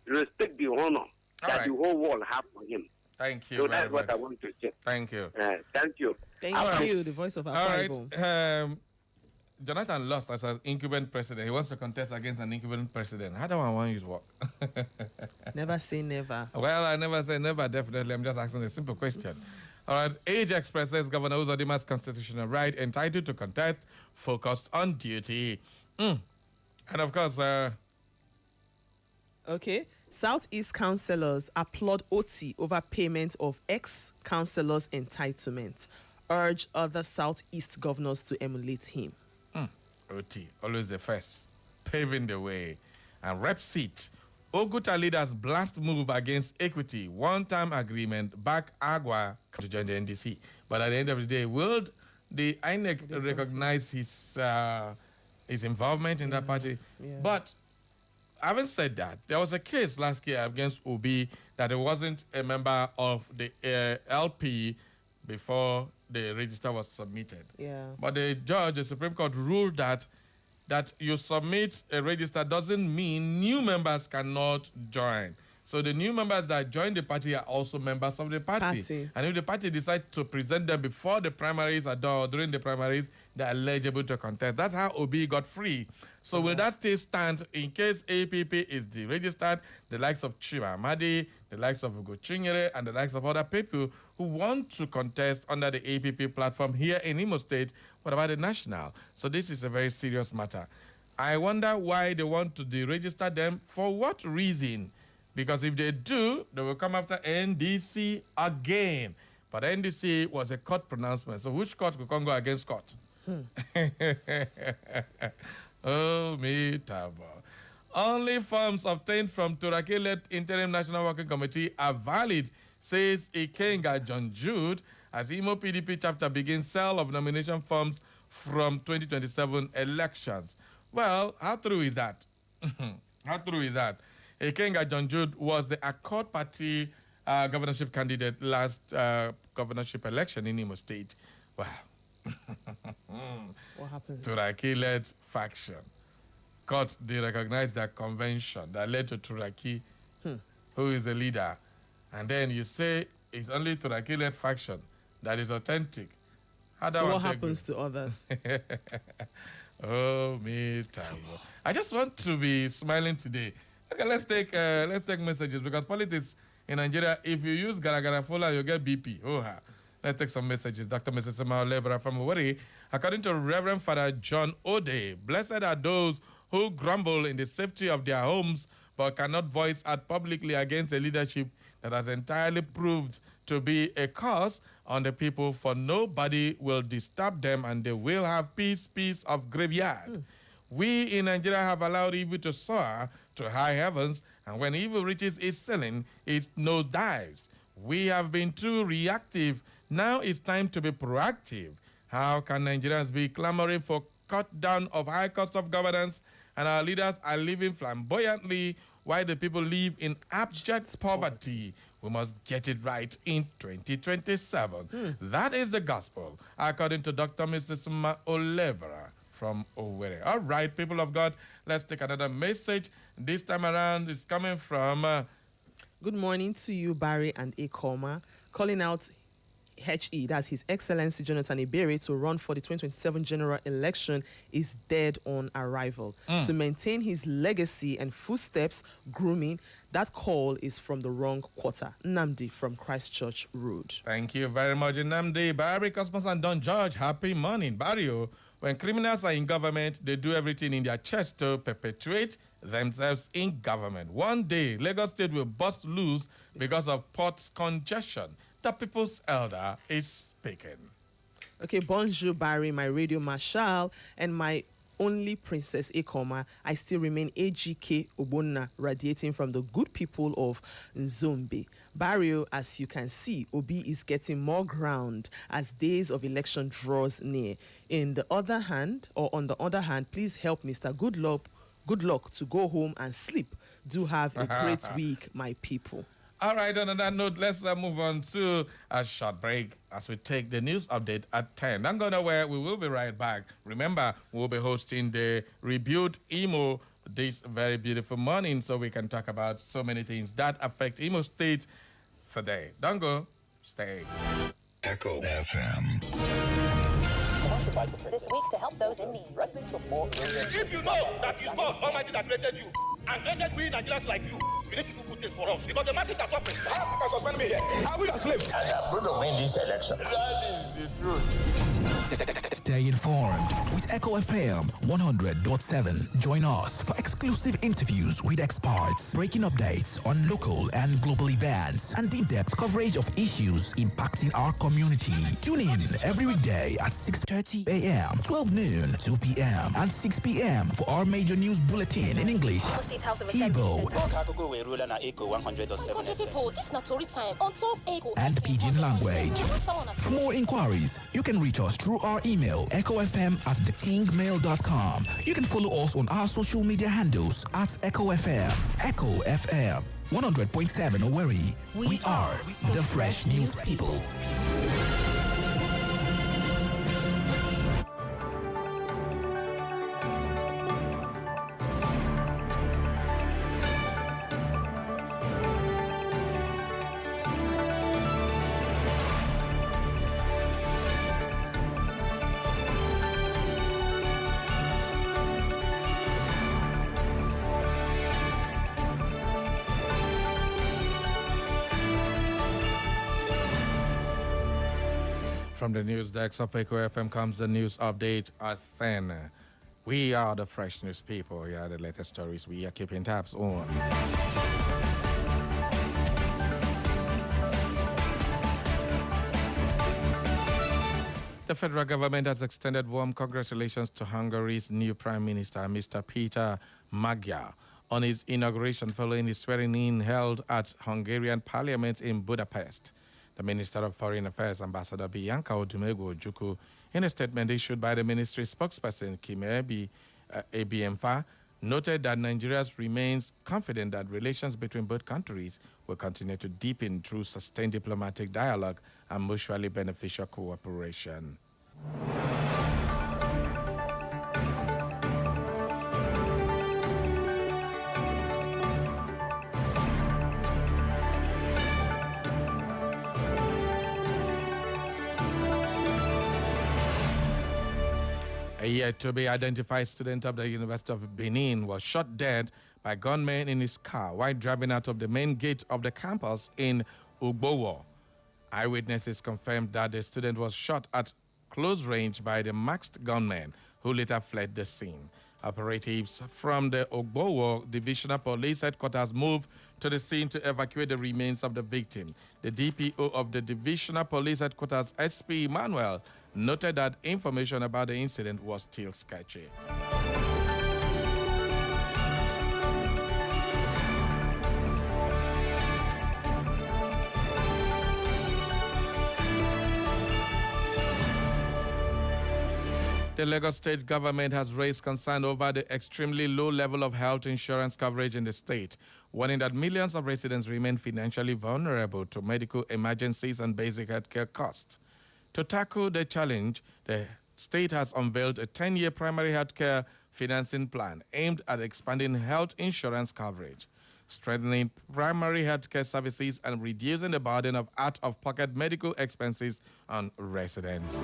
respect the honor that the whole world have for him. Thank you. So that's what I want to say. Thank you. Thank you. Thank you, the voice of our Bible. Jonathan lost as an incumbent president. He wants to contest against an incumbent president. How do I want his work? Never say never. Well, I never say never, definitely. I'm just asking a simple question. All right. Age expresses Governor Uzodima's constitutional right entitled to contest, focused on duty. And of course... Okay. Southeast councillors applaud OT over payment of ex-councillors' entitlement. Urge other Southeast governors to emulate him. OT, always the first, paving the way. And rep seat, Oguta leaders blast move against equity, one-time agreement, back Agua to join the NDC. But at the end of the day, will the INEC recognize his involvement in that party? Yeah. But having said that, there was a case last year against Obi that he wasn't a member of the LP before the register was submitted. Yeah. But the judge, the Supreme Court, ruled that you submit a register doesn't mean new members cannot join. So the new members that join the party are also members of the party. And if the party decides to present them before the primaries are done or during the primaries, they are eligible to contest. That's how Obi got free. So will that still stand in case APP is deregistered? The likes of Chima Amadi, the likes of Ugo Chinyere, and the likes of other people who want to contest under the APP platform here in Imo State. What about the national? So this is a very serious matter. I wonder why they want to deregister them. For what reason? Because if they do, they will come after NDC again. But NDC was a court pronouncement. So which court could go against court? Oh, me tabo. Only forms obtained from Turaki-led Interim National Working Committee are valid, says Ikenga John Jude, as Imo PDP chapter begins sale of nomination forms from 2027 elections. Well, how true is that? How true is that? Ikenga John Jude was the Accord Party governorship candidate last governorship election in Imo State. Wow. What happened? Turaki-led faction. Court, they recognized that convention that led to Turaki, who is the leader. And then you say it's only Turaki-led faction that is authentic. So what happens to others? Oh, me time. I just want to be smiling today. Okay, let's take messages, because politics in Nigeria, if you use Garagarafola, you get BP. Let's take some messages. Dr. Mrs. Lebra from Uweri. According to Reverend Father John Ode, blessed are those who grumble in the safety of their homes but cannot voice out publicly against a leadership that has entirely proved to be a curse on the people, for nobody will disturb them and they will have peace of graveyard. We in Nigeria have allowed evil to soar to high heavens, and when evil reaches its ceiling, it nosedives. We have been too reactive. Now it's time to be proactive. How can Nigerians be clamoring for cut down of high cost of governance, and our leaders are living flamboyantly while the people live in abject poverty? We must get it right in 2027. That is the gospel, according to Dr. Mrs. Olevera from Owerri. All right, people of God, let's take another message. This time around, it's coming from... Good morning to you, Barry and Akoma. Calling out HE, that's His Excellency Jonathan Iberi, to run for the 2027 general election is dead on arrival. To maintain his legacy and footsteps grooming, that call is from the wrong quarter. Nnamdi from Christchurch Road. Thank you very much, Nnamdi. Barry, Cosmos, and Don George, happy morning. Barrio, when criminals are in government, they do everything in their chest to perpetuate themselves in government. One day, Lagos State will bust loose because of port congestion. The people's elder is speaking. Okay, bonjour, Barry, my radio marshal, and my only Princess Ekoma. I still remain AGK Obonna, radiating from the good people of Nzombe. Barrio, as you can see, Obi is getting more ground as days of election draws near. On the other hand, please help Mr. Good luck to go home and sleep. Do have a great week, my people. All right, on that note, let's move on to a short break as we take the news update at 10. Don't go nowhere. We will be right back. Remember, we'll be hosting the Rebuild Imo this very beautiful morning so we can talk about so many things that affect Imo State today. Don't go. Stay. Echo FM. This week to help those in need. If you know that it's God Almighty that created you and created we Nigerians like you need to do good things for us because the masses are suffering. How you can suspend me here? Are we are slaves? And I'm going to win this election. That is the truth. Stay informed with Echo FM 100.7. Join us for exclusive interviews with experts, breaking updates on local and global events, and in-depth coverage of issues impacting our community. Tune in every weekday at 6:30 a.m., 12 noon, 2 p.m., and 6 p.m. for our major news bulletin in English, Igbo, Country people, this is not story time. On top, Echo and Pidgin language. For more inquiries, you can reach us through our email, echofm@thekingmail.com. You can follow us on our social media handles at Echo FM. Echo FM 100.7 Owerri. We are the Fresh News People. From the news desk of Echo FM comes the news update at 10. We are the Fresh News People. Yeah, the latest stories we are keeping tabs on. The federal government has extended warm congratulations to Hungary's new Prime Minister, Mr. Peter Magyar, on his inauguration following his swearing-in held at Hungarian Parliament in Budapest. The Minister of Foreign Affairs, Ambassador Bianca Odumegwu Ojukwu, in a statement issued by the ministry spokesperson, Kimebi Ebiemfa, noted that Nigeria remains confident that relations between both countries will continue to deepen through sustained diplomatic dialogue and mutually beneficial cooperation. A yet-to-be-identified student of the University of Benin was shot dead by gunmen in his car while driving out of the main gate of the campus in Ugbowo. Eyewitnesses confirmed that the student was shot at close range by the masked gunmen, who later fled the scene. Operatives from the Ugbowo Divisional Police Headquarters moved to the scene to evacuate the remains of the victim. The DPO of the Divisional Police Headquarters, SP Emmanuel, noted that information about the incident was still sketchy. The Lagos State government has raised concern over the extremely low level of health insurance coverage in the state, warning that millions of residents remain financially vulnerable to medical emergencies and basic healthcare costs. To tackle the challenge, the state has unveiled a 10-year primary healthcare financing plan aimed at expanding health insurance coverage. strengthening primary healthcare services and reducing the burden of out-of-pocket medical expenses on residents.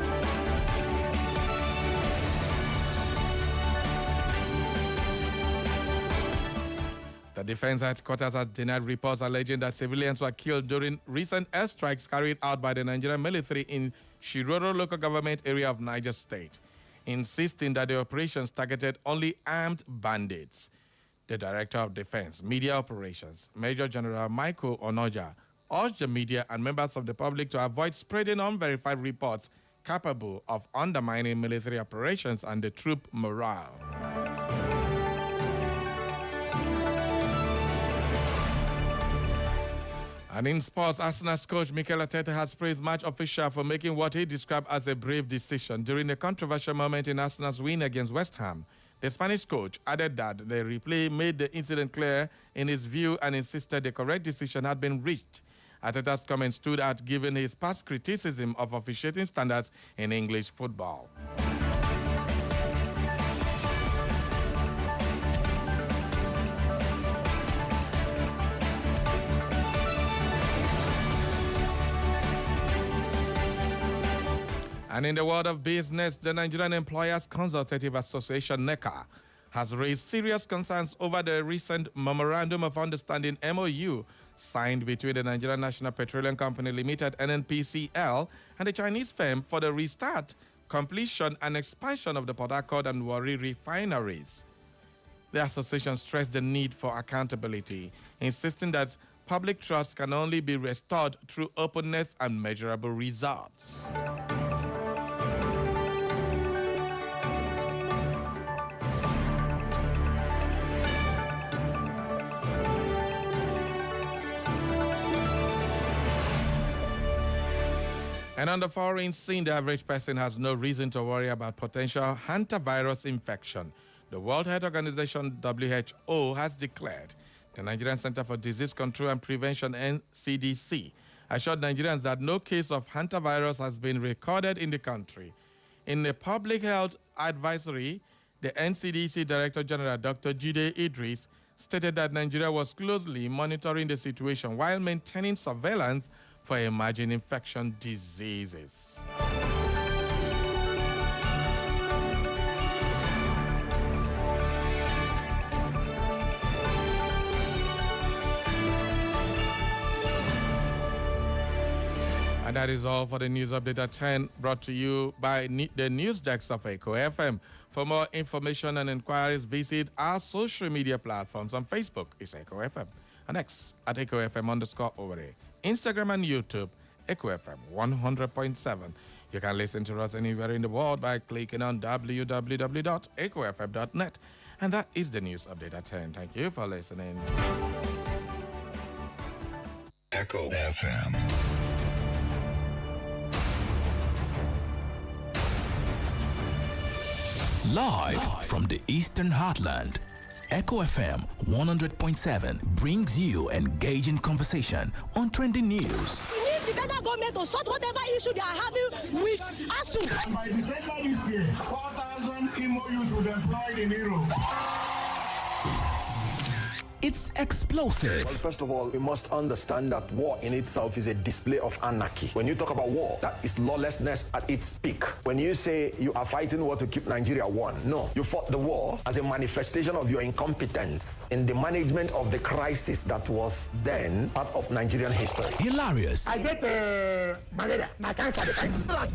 The Defense Headquarters has denied reports alleging that civilians were killed during recent airstrikes carried out by the Nigerian military in Shiroro local government area of Niger State, insisting that the operations targeted only armed bandits. The Director of Defense Media Operations, Major General Michael Onoja, urged the media and members of the public to avoid spreading unverified reports capable of undermining military operations and the troop morale. And in sports, Arsenal's coach Mikel Arteta has praised match official for making what he described as a brave decision during a controversial moment in Arsenal's win against West Ham. The Spanish coach added that the replay made the incident clear in his view and insisted the correct decision had been reached. Arteta's comments stood out given his past criticism of officiating standards in English football. And in the world of business, the Nigerian Employers Consultative Association, NECA, has raised serious concerns over the recent Memorandum of Understanding MOU signed between the Nigerian National Petroleum Company Limited, NNPCL, and the Chinese firm for the restart, completion, and expansion of the Port Harcourt and Warri refineries. The association stressed the need for accountability, insisting that public trust can only be restored through openness and measurable results. And on the foreign scene, the average person has no reason to worry about potential hantavirus infection. The World Health Organization, WHO, has declared. The Nigerian Center for Disease Control and Prevention, NCDC, assured Nigerians that no case of hantavirus has been recorded in the country. In a public health advisory, the NCDC Director General, Dr. Jide Idris, stated that Nigeria was closely monitoring the situation while maintaining surveillance for emerging infection diseases. And that is all for the news update at 10, brought to you by the news desk of Echo FM. For more information and inquiries, visit our social media platforms. On Facebook is Echo FM, and X at Echo FM_over. Instagram and YouTube, Echo FM 100.7. You can listen to us anywhere in the world by clicking on www.echofm.net. And that is the news update at 10. Thank you for listening. Echo FM. Live from the Eastern Heartland, Echo FM 100.7 brings you engaging conversation on trending news. We need the federal government to sort whatever issue they are having with ASU. And by December this year, 4,000 MOUs will be employed in Europe. It's explosive. Well, first of all, we must understand that war in itself is a display of anarchy. When you talk about war, that is lawlessness at its peak. When you say you are fighting war to keep Nigeria one, no. You fought the war as a manifestation of your incompetence in the management of the crisis that was then part of Nigerian history. Hilarious. I get malaria, my cancer.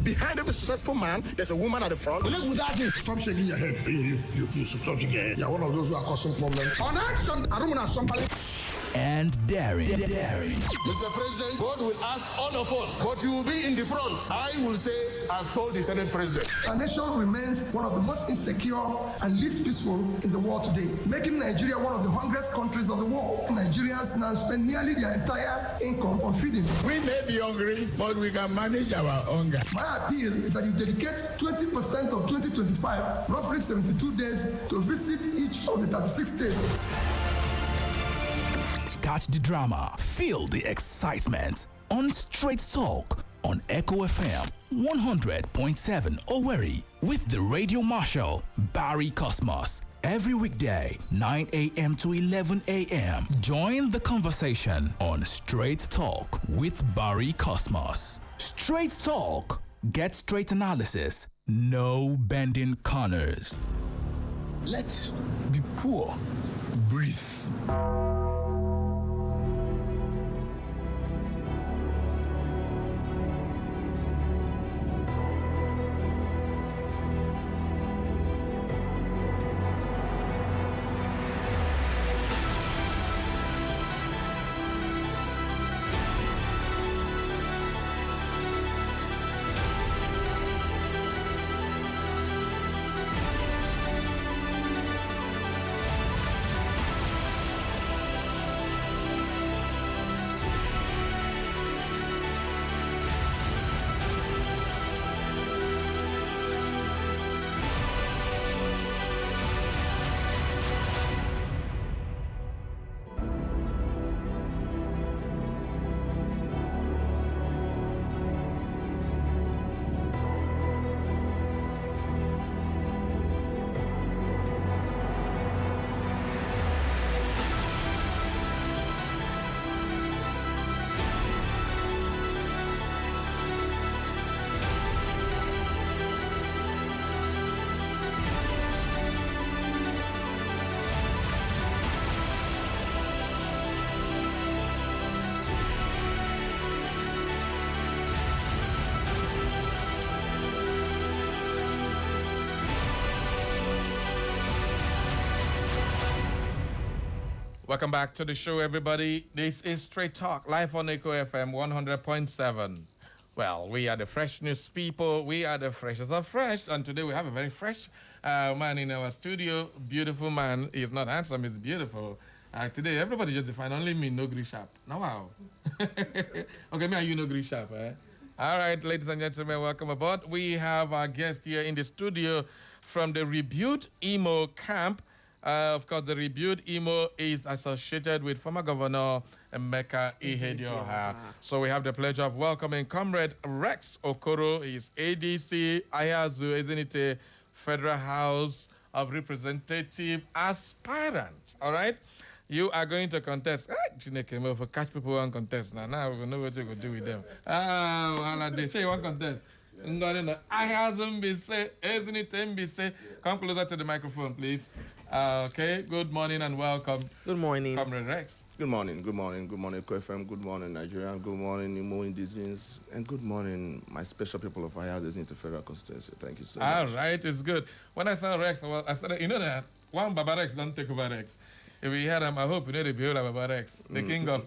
Behind every successful man, there's a woman at the front. Look without you. Stop shaking your head. You stop shaking your head. You're one of those who are causing problems. On action, I don't want to somebody. And daring. Mr. President, God will ask all of us, but you will be in the front. I will say, I've told the Senate President. Our nation remains one of the most insecure and least peaceful in the world today, making Nigeria one of the hungriest countries of the world. Nigerians now spend nearly their entire income on feeding. We may be hungry, but we can manage our hunger. My appeal is that you dedicate 20% of 2025, roughly 72 days, to visit each of the 36 states. Catch the drama, feel the excitement on Straight Talk on Echo FM 100.7 Owerri with the Radio Marshal Barry Cosmos. Every weekday, 9 a.m. to 11 a.m. Join the conversation on Straight Talk with Barry Cosmos. Straight Talk. Get straight analysis. No bending corners. Let's be poor. Breathe. Welcome back to the show, everybody. This is Straight Talk, live on Echo FM 100.7. Well, we are the fresh news people. We are the freshest of fresh. And today we have a very fresh man in our studio. Beautiful man. He's not handsome, he's beautiful. Today, everybody just define only me, no green sharp. Now, wow. Okay, me and you, no green sharp, eh? All right, ladies and gentlemen, welcome aboard. We have our guest here in the studio from the Rebuild Imo camp. Of course, the Rebuild Imo is associated with former Governor Emeka Ihedioha. So we have the pleasure of welcoming Comrade Rex Okoro. He's ADC Ayazu Ezinite Federal House of Representative aspirant. All right? You are going to contest. For catch people on contest now. Now we know what you're going to do with them. Say you want contest. Ayazu Mbise, Ezinite Mbise. Come closer to the microphone, please. Okay, good morning and welcome. Good morning. Comrade Rex. Good morning, good morning, good morning, KFM, good morning, Nigeria, good morning, Imo Indigenous, and good morning, my special people of Ayazu into Federal Constituency. Thank you so much. All right, it's good. When I saw Rex, I said, you know that one Baba Rex don't take over Rex. If we had him, I hope you know the Biola Baba Rex, the king of.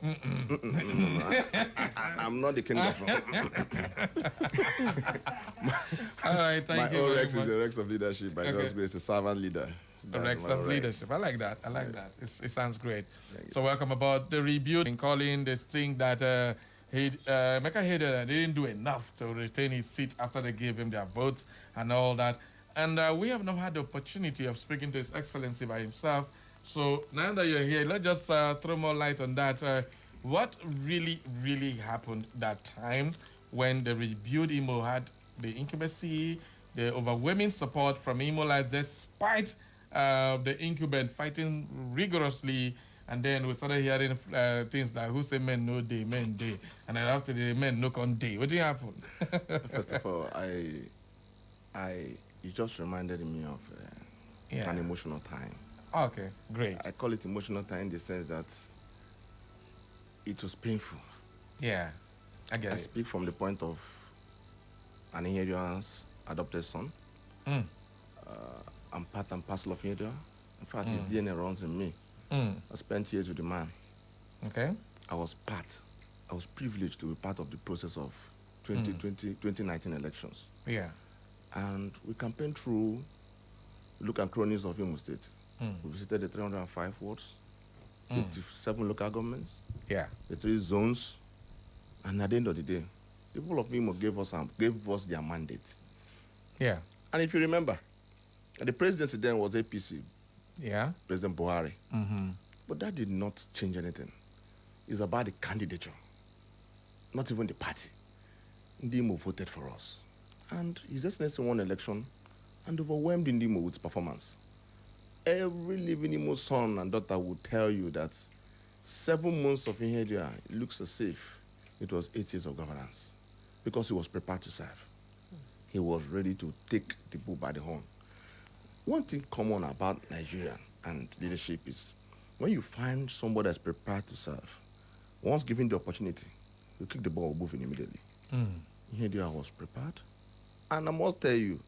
I'm not the king of. All right, thank you. My own Rex is the Rex of leadership. By God's grace, a servant leader. The Rex of leadership. I like that. I like that. It sounds great. So welcome about the Rebuild in calling this thing that Emeka Ihedioha didn't do enough to retain his seat after they gave him their votes and all that. And we have not had the opportunity of speaking to His Excellency by himself. So now that you're here, let's just throw more light on that. What really, really happened that time when the Rebuild Imo had the incumbency, the overwhelming support from Imo Light, despite the incumbent fighting rigorously, and then we started hearing things like who say men no day, men day, and then after the men no con day. What did happen? First of all, you just reminded me of an emotional time. Okay, great. I call it emotional time in the sense that it was painful. Yeah, I get it. I speak from the point of an Ihedioha's adopted son. I'm part and parcel of Ihedioha. In fact, his DNA runs in me. I spent years with the man. Okay. I was privileged to be part of the process of 2019 elections. Yeah. And we campaigned through local cronies of Imo State. We visited the 305 wards, 57 local governments, the 3 zones, and at the end of the day, the people of Imo gave us their mandate. Yeah. And if you remember, the presidency then was APC. Yeah. President Buhari. But that did not change anything. It's about the candidature, not even the party. Ndimo voted for us. And His Excellency won election and overwhelmed Ndimo with performance. Every living Imo son and daughter would tell you that 7 months of Ihedioha looks as if it was 8 years of governance, because he was prepared to serve. He was ready to take the bull by the horn. One thing common about Nigeria and leadership is when you find somebody that's prepared to serve, once given the opportunity, you kick the ball moving immediately. Ihedioha was prepared. And I must tell you,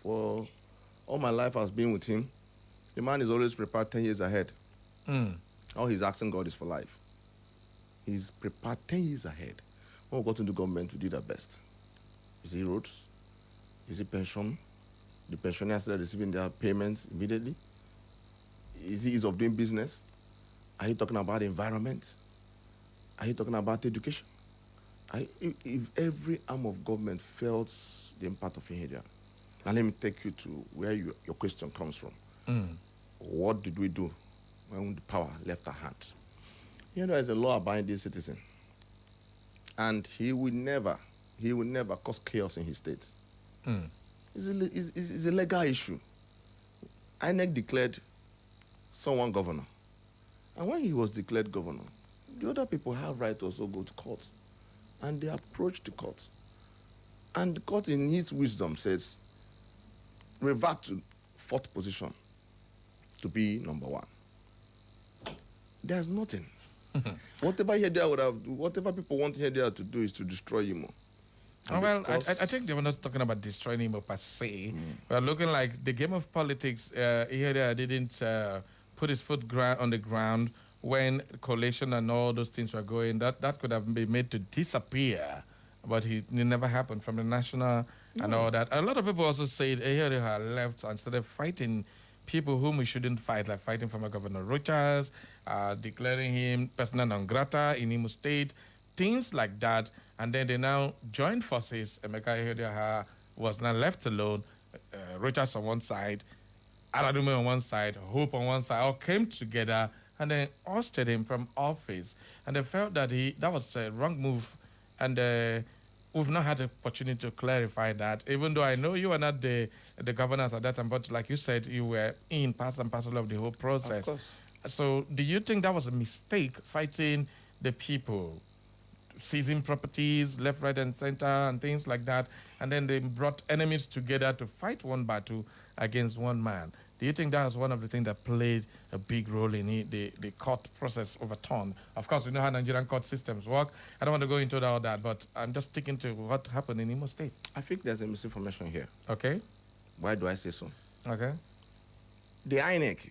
for all my life I've been with him, the man is always prepared 10 years ahead. All he's asking God is for life. He's prepared 10 years ahead. When we got into government, we did our best. Is it roads? Is it pension? The pensioners started receiving their payments immediately? Is it ease of doing business? Are you talking about the environment? Are you talking about education? If every arm of government felt the impact of Ihedioha, now let me take you to where your question comes from. What did we do when the power left our hands? Ihedioha is a law-abiding citizen, and he will never cause chaos in his state. It's a legal issue. INEC declared someone governor, and when he was declared governor, the other people have right to also go to court, and they approached the court, and the court, in his wisdom, says revert to 4th position to be number 1. There's nothing. Whatever people want Ihedioha to do is to destroy Imo. Well, I think they were not talking about destroying Imo per se. We're looking like the game of politics. Ihedioha didn't put his foot on the ground when coalition and all those things were going. That could have been made to disappear, but it never happened from the national and all that. A lot of people also said Ihedioha left and started fighting people whom we shouldn't fight, like fighting former Governor Rochas, declaring him persona non grata in Imo State, things like that. And then they now joined forces. Emeka Ihedioha was now left alone. Rochas on one side, Aradume on one side, Hope on one side, all came together and then ousted him from office. And they felt that that was a wrong move. And we've not had the opportunity to clarify that, even though I know you were not the governors at that time, but like you said, you were in part and parcel of the whole process. Of course. So do you think that was a mistake, fighting the people, seizing properties left, right, and center, and things like that, and then they brought enemies together to fight one battle against one man? Do you think that was one of the things that played a big role in the court process overturned? Of course, we know how Nigerian court systems work. I don't want to go into all that, but I'm just sticking to what happened in Imo State. I think there's a misinformation here. Okay. Why do I say so? Okay. The INEC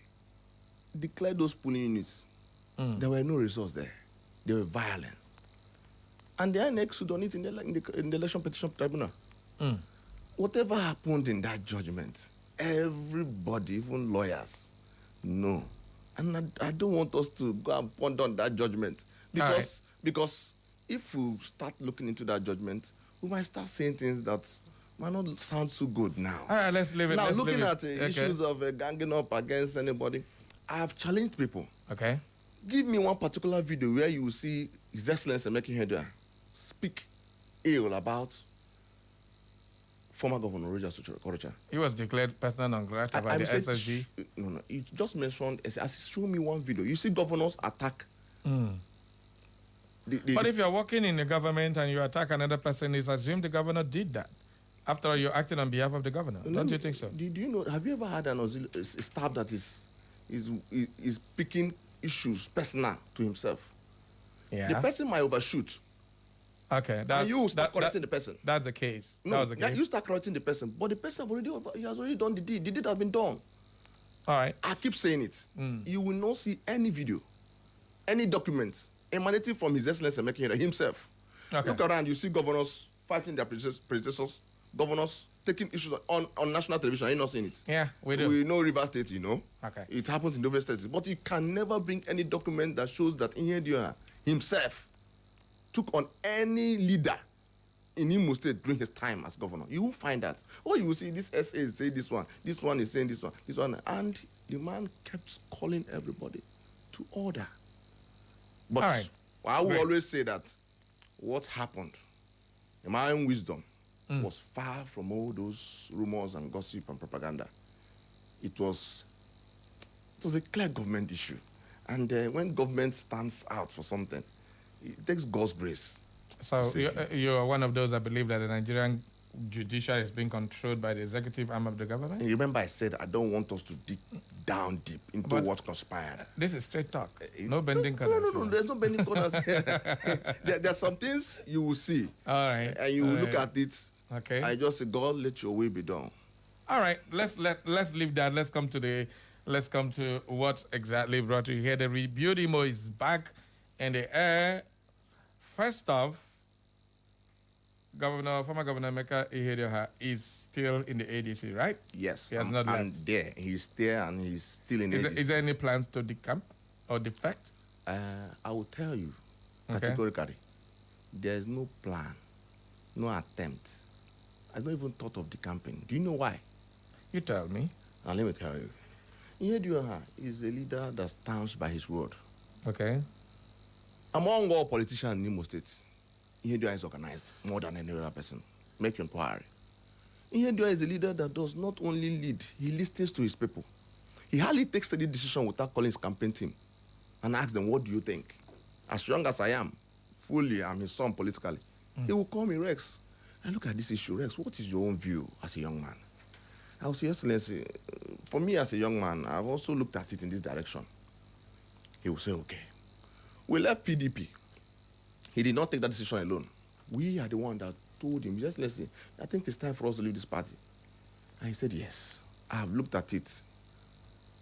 declared those polling units. There were no results there. They were violence. And the INEC stood on it in the Election Petition Tribunal. Whatever happened in that judgment, everybody, even lawyers, know. And I don't want us to go and ponder on that judgment. Because if we start looking into that judgment, we might start saying things that might not sound so good now. All right, let's leave it. Now, looking at issues of ganging up against anybody, I have challenged people. Okay. Give me one particular video where you will see His Excellency Emeka Ihedioha speak ill about former Governor Rochas Okorocha. He was declared persona non grata by the SSG. No, he just mentioned, as show me one video. You see governors attack. But if you're working in the government and you attack another person, it's assumed the governor did that. After all, you're acting on behalf of the governor. Don't you think so? Do you know, have you ever had a staff that is picking issues personal to himself? Yeah. The person might overshoot. Okay. And you start correcting the person. That's the case. No, that was the case. You start correcting the person, but the person has already done the deed. The deed has been done. All right. I keep saying it. You will not see any video, any document emanating from His Excellency Emeka Ihedioha himself. Okay. Look around, you see governors fighting their predecessors, governors taking issues on national television. Are you not seeing it? Yeah, we do. We know Rivers State, you know. Okay. It happens in different states. But you can never bring any document that shows that Ihedioha himself took on any leader in Imo State during his time as governor. You won't find that. Or you will see this SA is saying this one is saying this one. And the man kept calling everybody to order. But right. I will always say that what happened, in my own wisdom, was far from all those rumors and gossip and propaganda. It was It was a clear government issue. And when government stands out for something, it takes God's grace. So you're one of those that believe that the Nigerian judiciary is being controlled by the executive arm of the government? And remember I said I don't want us to dig down deep into what conspired. This is straight talk. No bending corners. No, there's no bending corners here. There are some things you will see. All right. And you will look at it. Okay. I just say, God, let your will be done. All right. Let's leave that. Let's come to what exactly brought you here. The Rebuild Imo is back in the air. First off, former Governor Emeka Ihedioha is still in the ADC, right? Yes. He has not left. And there. He's there and he's still in ADC. Is there any plans to decamp or defect? I will tell you categorically, there is no plan, no attempt. I've not even thought of decamping. Do you know why? You tell me. Now let me tell you. Ihedioha is a leader that stands by his word. Okay. Among all politicians in Imo State, Ihedioha is organized more than any other person. Make your inquiry. Ihedioha is a leader that does not only lead, he listens to his people. He hardly takes any decision without calling his campaign team and asks them, what do you think? As young as I am, fully, I'm his son politically. He will call me, Rex. I look at this issue, Rex, what is your own view as a young man? I will say, Excellency, for me as a young man, I've also looked at it in this direction. He will say, okay. We left PDP. He did not take that decision alone. We are the one that told him, just listen, I think it's time for us to leave this party. And he said, yes, I have looked at it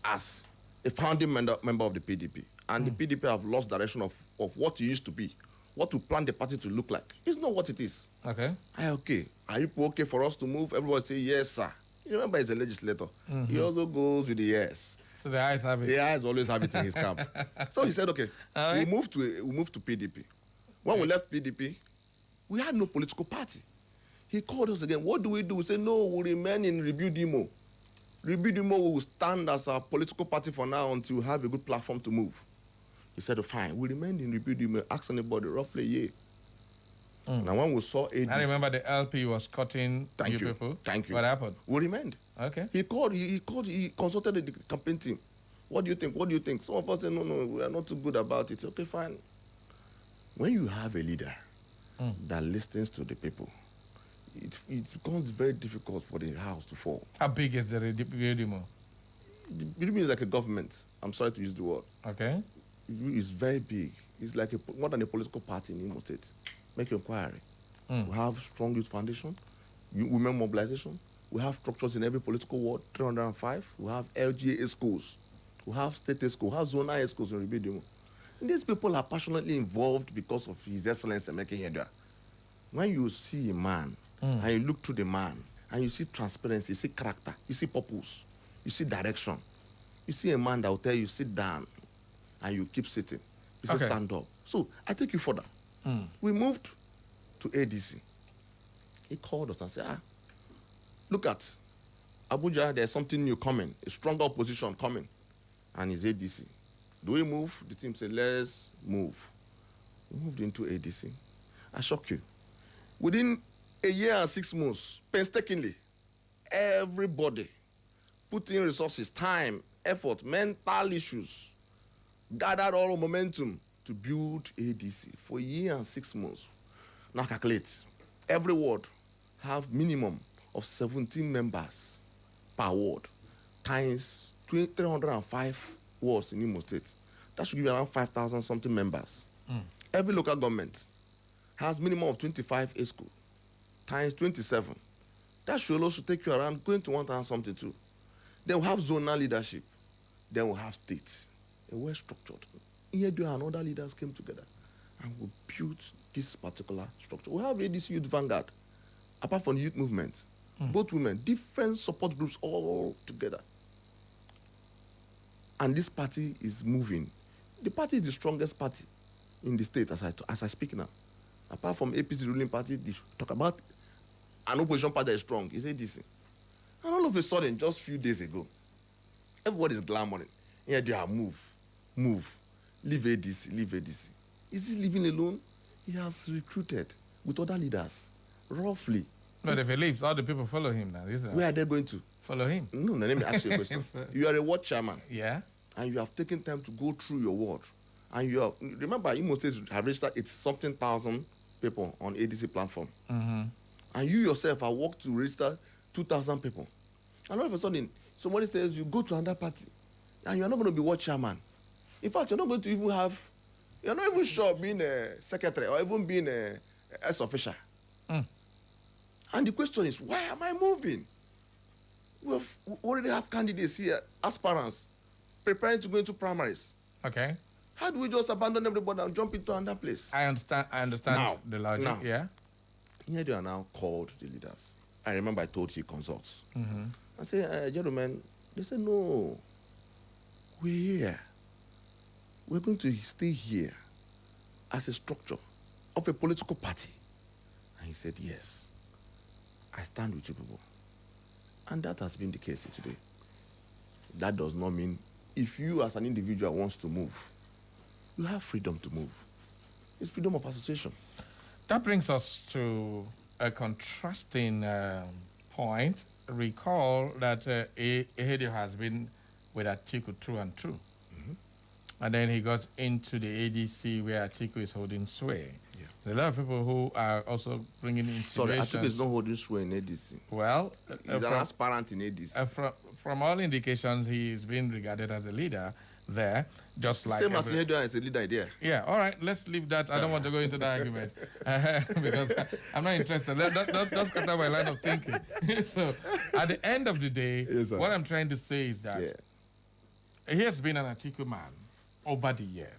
as a founding member of the PDP. And the PDP have lost direction of what it used to be, what to plan the party to look like. It's not what it is. Okay. Okay. Are you okay for us to move? Everybody say, yes, sir. You remember he's a legislator. He also goes with the yes. So the eyes have it. The eyes always have it in his camp. So he said, okay, we moved to PDP. When we left PDP, we had no political party. He called us again. What do? We said, no, we remain in Rebuild Imo. Rebuild Imo will stand as our political party for now until we have a good platform to move. He said, oh, fine, we remained in Rebuild Imo. Ask anybody, roughly a year. Now, when we saw ADC... I remember the LP was cutting Thank you people. Thank you. What happened? We remained. Okay. He consulted the campaign team. What do you think? What do you think? Some of us said, no, we are not too good about it. Okay, fine. When you have a leader that listens to the people, it becomes very difficult for the house to fall. How big is the Rebuild Imo? The Rebuild Imo is like a government. I'm sorry to use the word. Okay. It's very big. It's like more than a political party in Imo State. Make your inquiry. We have strong youth foundation, women mobilization. We have structures in every political ward, 305. We have LGA schools. We have state schools. We have zonal schools in Rebuild Imo. And these people are passionately involved because of His Excellency Emeka Ihedioha. When you see a man, and you look to the man, and you see transparency, you see character, you see purpose, you see direction, you see a man that will tell you, sit down, and you keep sitting. You say, stand up. So I take you further. We moved to ADC. He called us and said, look at Abuja, there's something new coming, a stronger opposition coming, and it's ADC. Do we move? The team said, let's move. We moved into ADC. I shock you. Within a year and 6 months, painstakingly, everybody put in resources, time, effort, mental issues, gathered all momentum to build ADC for a year and 6 months. Now calculate. Every ward have minimum of 17 members per ward times 305 wards in Imo State. That should give you around 5,000 something members. Every local government has minimum of 25 ESCO times 27. That should also take you around going to 1,000 something too. Then we'll have zonal leadership. Then we'll have states. A well structured. Ihedioha and other leaders came together and we built this particular structure. We have ADC Youth Vanguard, apart from the youth movement, both women, different support groups all together. And this party is moving. The party is the strongest party in the state as I speak now. Apart from APC ruling party, they talk about an opposition party that is strong. It's ADC. And all of a sudden, just a few days ago, everybody is glamoring. Ihedioha, move. Leave ADC. Is he living alone? He has recruited with other leaders, roughly. But if he leaves, all the people follow him now, isn't it? Where are they going to? Follow him. No, let me ask you a question. You are a ward chairman. Yeah. and you have taken time to go through your word, and you have, remember, Imo State have registered 80-something thousand people on ADC platform. And you yourself have worked to register 2,000 people. And all of a sudden, somebody says you go to another party, and you're not going to be what chairman. In fact, you're not going to even have, you're not even sure of being a secretary or even being a S official. And the question is, why am I moving? We already have candidates here, aspirants, preparing to go into primaries. Okay. How do we just abandon everybody and jump into another place? I understand Now, the logic. now. Yeah. Here they are now called the leaders. I remember I told he consults. I said, gentlemen, they said, no, we're here. We're going to stay here as a structure of a political party. And he said, yes, I stand with you people. And that has been the case today. That does not mean if you as an individual wants to move, you have freedom to move. It's freedom of association. That brings us to a contrasting point. Recall that Ehedio has been with Atiku through and through. And then he got into the ADC where Atiku is holding sway. Yeah. There are a lot of people who are also bringing in. Sorry, Atiku is not holding sway in ADC. Well, he's an aspirant in ADC. From all indications, he's been regarded as a leader there, just like same as Ehedio is a leader there. Yeah, all right, let's leave that. I don't want to go into the argument because I'm not interested. Don't scatter my line of thinking. So, at the end of the day, what I'm trying to say is that he has been an Atiku man over the years.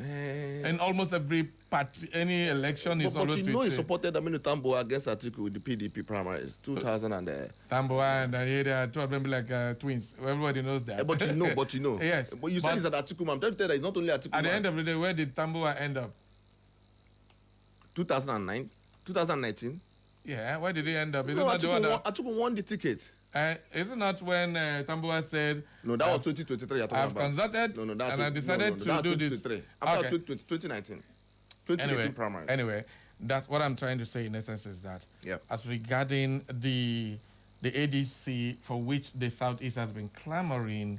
And almost every party, any election is always. But you know he supported Aminu Tambuwal against Atiku with the PDP primaries, 2000 and... Tambuwal and Area, two of them like twins. Everybody knows that. But you know. Yes. But you said it's an Atiku man. Tell you that it's not only Atiku man. At the end of the day, where did Tambuwal end up? 2009? 2019? Yeah, where did he end up? Atiku won the ticket. Is it not when Tambuwal said... No, that was 2023. I've consulted and I decided to do this. After 2019. 2018 primaries. Anyway, that's what I'm trying to say in essence is that as regarding the ADC for which the Southeast has been clamoring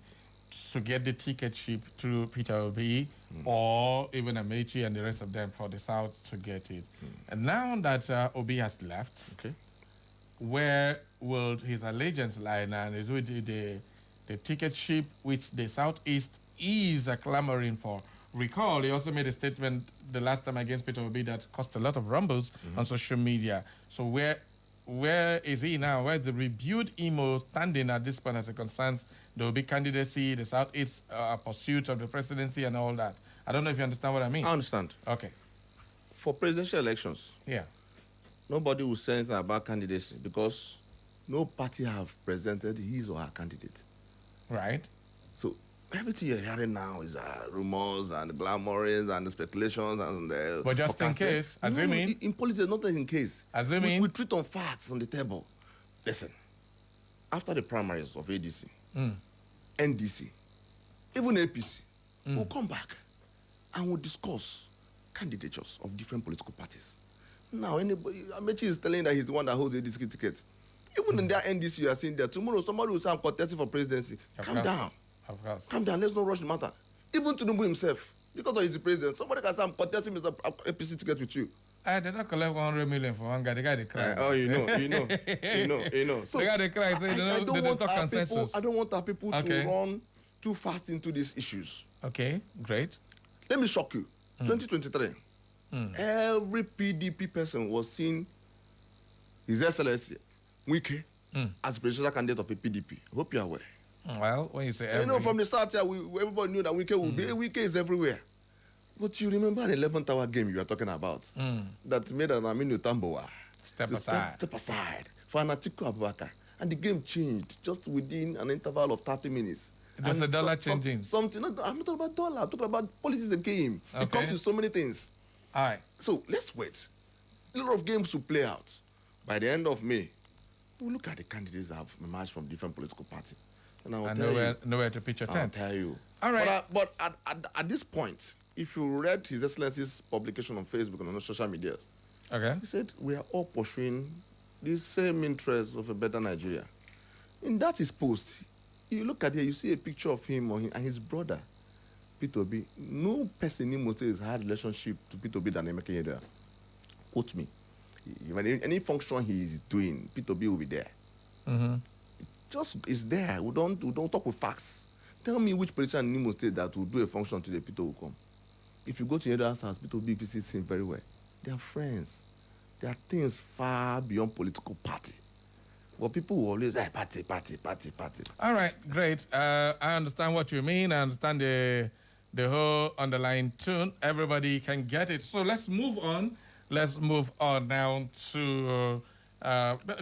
to get the ticket ship through Peter Obi or even Amechi and the rest of them for the South to get it. And now that Obi has left, where will his allegiance lie now? Is with the ticket ship which the Southeast is clamoring for. Recall, he also made a statement the last time against Peter Obi that caused a lot of rumbles on social media. So where is he now? Where is the rebuilt Imo standing at this point as it concerns the Obi candidacy, the Southeast pursuit of the presidency and all that? I don't know if you understand what I mean. I understand. Okay. For presidential elections, nobody will say anything about candidacy because no party have presented his or her candidate. Right. So everything you're hearing now is rumors and glamours and speculations and but just in case, assuming in politics, not in case. Assuming we treat on facts on the table. Listen, after the primaries of ADC, NDC, even APC, we'll come back and we'll discuss candidatures of different political parties. Now, Amechi is telling that he's the one that holds the ADC ticket. Even in their NDC, you are seeing that tomorrow somebody will say I'm contesting for presidency. Calm down. Of course. Calm down. Let's not rush the matter. Even Tinubu himself, because he's the president, somebody can say I'm contesting Mr. APC ticket with you. I did not collect 100 million for one guy. The guy they cry. You know. So the guy they cry. So I don't want our people to run too fast into these issues. Okay, great. Let me shock you. 2023, every PDP person was seeing His Excellency Wike as presidential candidate of a PDP. Hope you are aware. Well, when you say every... from the start here, everybody knew that Wike would be. Wike is everywhere. But you remember the 11th hour game you were talking about that made an Aminu Tambuwal step aside for an Atiku Abubakar. And the game changed just within an interval of 30 minutes. It was a dollar changing. Something. No, I'm not talking about dollar. I'm talking about politics is a game. Okay. It comes with so many things. All right. So let's wait. A lot of games will play out. By the end of May, we'll look at the candidates that have emerged from different political parties. And I'll tell you. Nowhere to pitch your tent. I'll tell you. All right. But at this point, if you read His Excellency's publication on Facebook and on social media, he said, we are all pursuing the same interests of a better Nigeria. In that his post, You look at it, you see a picture of him and his brother, Peter Obi. No person in Imo State has had a relationship to Peter Obi than Emeka Ihedioha. Quote me. Even any function he is doing, Peter Obi will be there. Just is there. We don't talk with facts. Tell me which politician in Imo State that will do a function today, Peter will come. If you go to Ihedioha's house, Peter Obi visits him very well. They are friends. There are things far beyond political party. But people will always say, party. All right, great. I understand what you mean. I understand the whole underlying tune. Everybody can get it. So let's move on. Let's move on now to...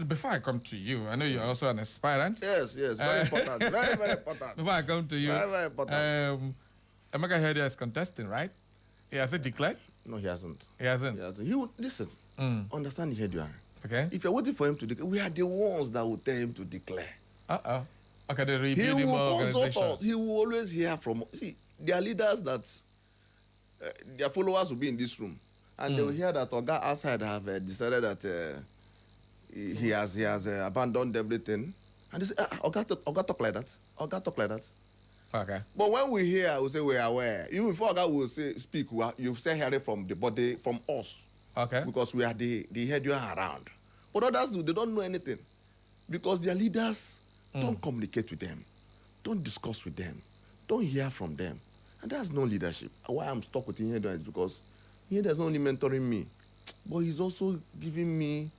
before I come to you, I know you're also an aspirant. Yes, very important. Very important. Before I come to you, very important. Emeka Ihedioha is contesting, right? He has it declared? No, he hasn't. He hasn't? He would, listen, understand Ihedioha. Okay. If you're waiting for him to declare, we are the ones that will tell him to declare. Okay, the rebuilding He will organization. consult us. He will always hear from us. See, there are leaders that their followers will be in this room. And they will hear that Oga outside have decided that he has abandoned everything. And they say, Oga talk like that. Oga talk like that. Okay. But when we hear, we say we are aware. Even before Oga will speak, you say hearing from the body, from us. Okay. Because we are the Ihedioha around. But others, they don't know anything. Because their leaders don't communicate with them. Don't discuss with them. Don't hear from them. And that's no leadership. Why I'm stuck with Ihedioha is because Ihedioha is not only mentoring me, but he's also giving me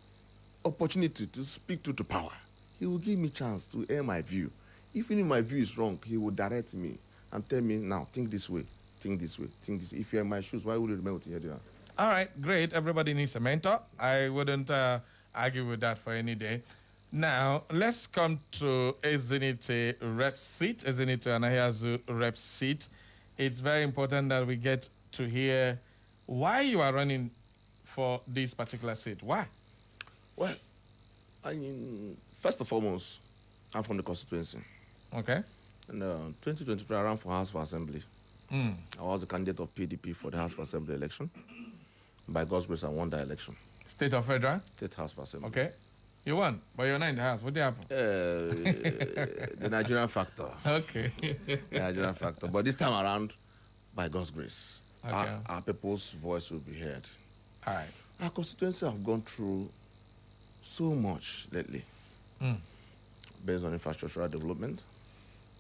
opportunity to speak to power. He will give me chance to air my view. Even if my view is wrong, he will direct me and tell me, now, think this way, think this way, think this way. If you're in my shoes, why would you remain with Ihedioha? All right, great. Everybody needs a mentor. I wouldn't argue with that for any day. Now, let's come to Ezinite rep seat, Ezinite Anahiazu rep seat. It's very important that we get to hear why you are running for this particular seat. Why? Well, I mean, first and foremost, I'm from the constituency. Okay. And 2023, I ran for House of Assembly. I was a candidate of PDP for the House of Assembly election. By God's grace, I won that election. State or federal? State House of Assembly. Okay. You won, but you're not in the house. What did happen? The Nigerian factor. Okay. The Nigerian factor. But this time around, by God's grace, okay. our people's voice will be heard. All right. Our constituency have gone through so much lately, based on infrastructural development,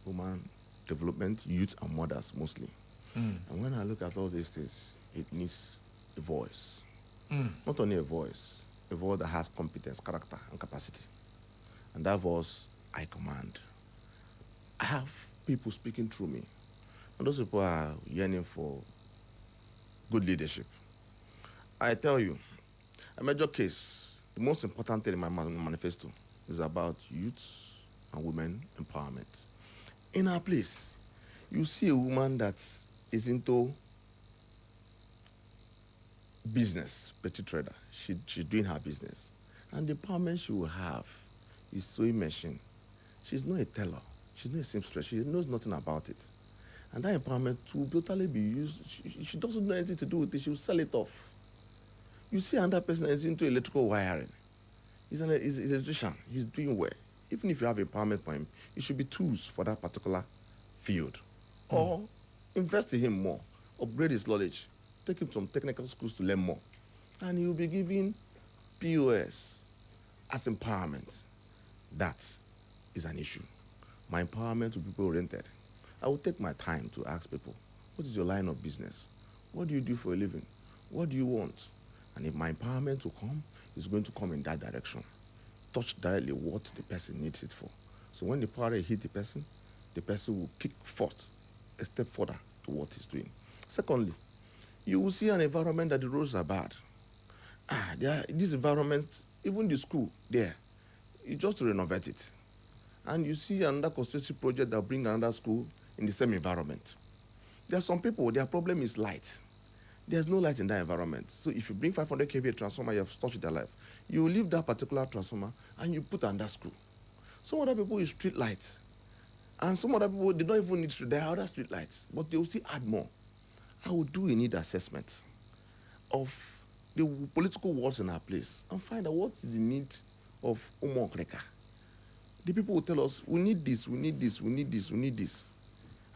human development, youth and mothers mostly. And when I look at all these things, it needs a voice. Not only a voice that has competence, character, and capacity. And that voice, I command. I have people speaking through me. And those people are yearning for good leadership. I tell you, a major case, the most important thing in my manifesto is about youth and women empowerment. In our place, you see a woman that is into business, petty trader. She's doing her business. And the empowerment she will have is sewing machine. She's not a teller. She's not a seamstress. She knows nothing about it. And that empowerment will totally be used. She doesn't know anything to do with it. She will sell it off. You see another person is into electrical wiring. He's an electrician. He's doing well. Even if you have empowerment for him, it should be tools for that particular field. Or invest in him more. Upgrade his knowledge. Take him to some technical schools to learn more. And he'll be giving POS as empowerment. That is an issue. My empowerment will be people-oriented. I will take my time to ask people, what is your line of business? What do you do for a living? What do you want? And if my empowerment will come, it's going to come in that direction. Touch directly what the person needs it for. So when the power hits the person will kick forth a step further to what he's doing. Secondly, you will see an environment that the roads are bad. This environment, even the school there, you just renovate it. And you see another constituency project that bring another school in the same environment. There are some people, their problem is light. There's no light in that environment. So if you bring 500 kVA transformer, you have touched their life. You leave that particular transformer and you put another screw. Some other people use street lights. And some other people, they don't even need street, they have other street lights, but they will still add more. I will do a need assessment of the political wars in our place and find out what's the need of Umo Okreka. The people will tell us, we need this, we need this, we need this, we need this.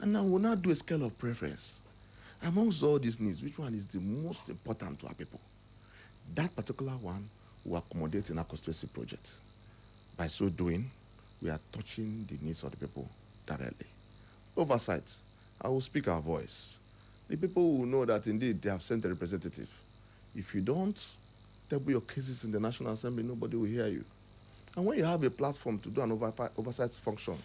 And now we'll now do a scale of preference. Amongst all these needs, which one is the most important to our people? That particular one will accommodate in our constituency project. By so doing, we are touching the needs of the people directly. Oversight, I will speak our voice. The people will know that indeed they have sent a representative. If you don't table your cases in the National Assembly, nobody will hear you. And when you have a platform to do an oversight function,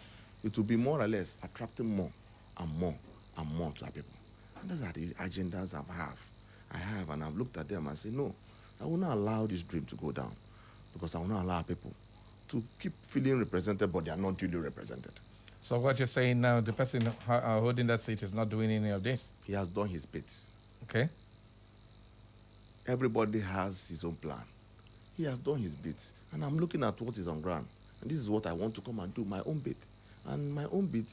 it will be more or less attracting more and more and more to our people. And those are the agendas I have, and I've looked at them and said, no, I will not allow this dream to go down, because I will not allow people to keep feeling represented, but they are not duly represented. So what you're saying now, the person holding that seat is not doing any of this? He has done his bit. Okay. Everybody has his own plan. He has done his bit. And I'm looking at what is on ground. And this is what I want to come and do, my own bit. And my own bit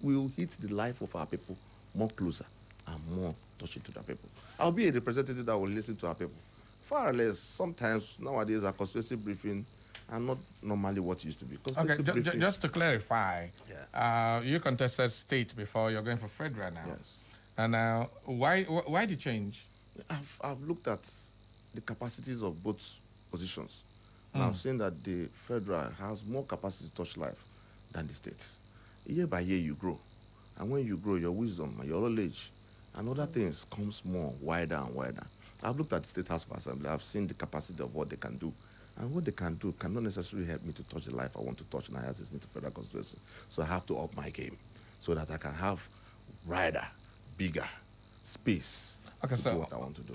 will hit the life of our people more closer and more touching to the people. I'll be a representative that will listen to our people. Far or less, sometimes nowadays our constituency briefing are not normally what used to be. Okay, just to clarify, you contested state before, you're going for federal now. Yes. And why the change? I've looked at the capacities of both positions. And I've seen that the federal has more capacity to touch life than the state. Year by year you grow. And when you grow, your wisdom and your knowledge and other things comes more wider and wider. I've looked at the State House of Assembly. I've seen the capacity of what they can do. And what they can do cannot necessarily help me to touch the life I want to touch in Aya's need to federal constituency. So I have to up my game so that I can have wider, bigger space to do what I want to do.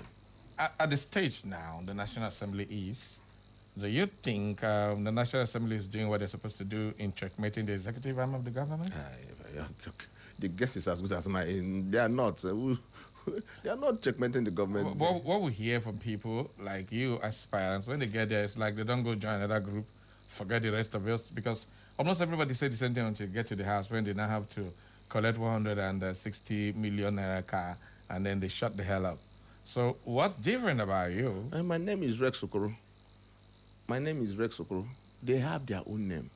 At the stage now, the National Assembly is, do you think the National Assembly is doing what they're supposed to do in checkmating the executive arm of the government? The guess is as good as mine. They are not. They are not checkmating the government. What we hear from people like you, aspirants, when they get there, it's like they don't go join another group, forget the rest of us, because almost everybody say the same thing until you get to the house, when they now have to collect 160 million naira car, and then they shut the hell up. So what's different about you? My name is Rex Okoro. My name is Rex Okoro. They have their own name.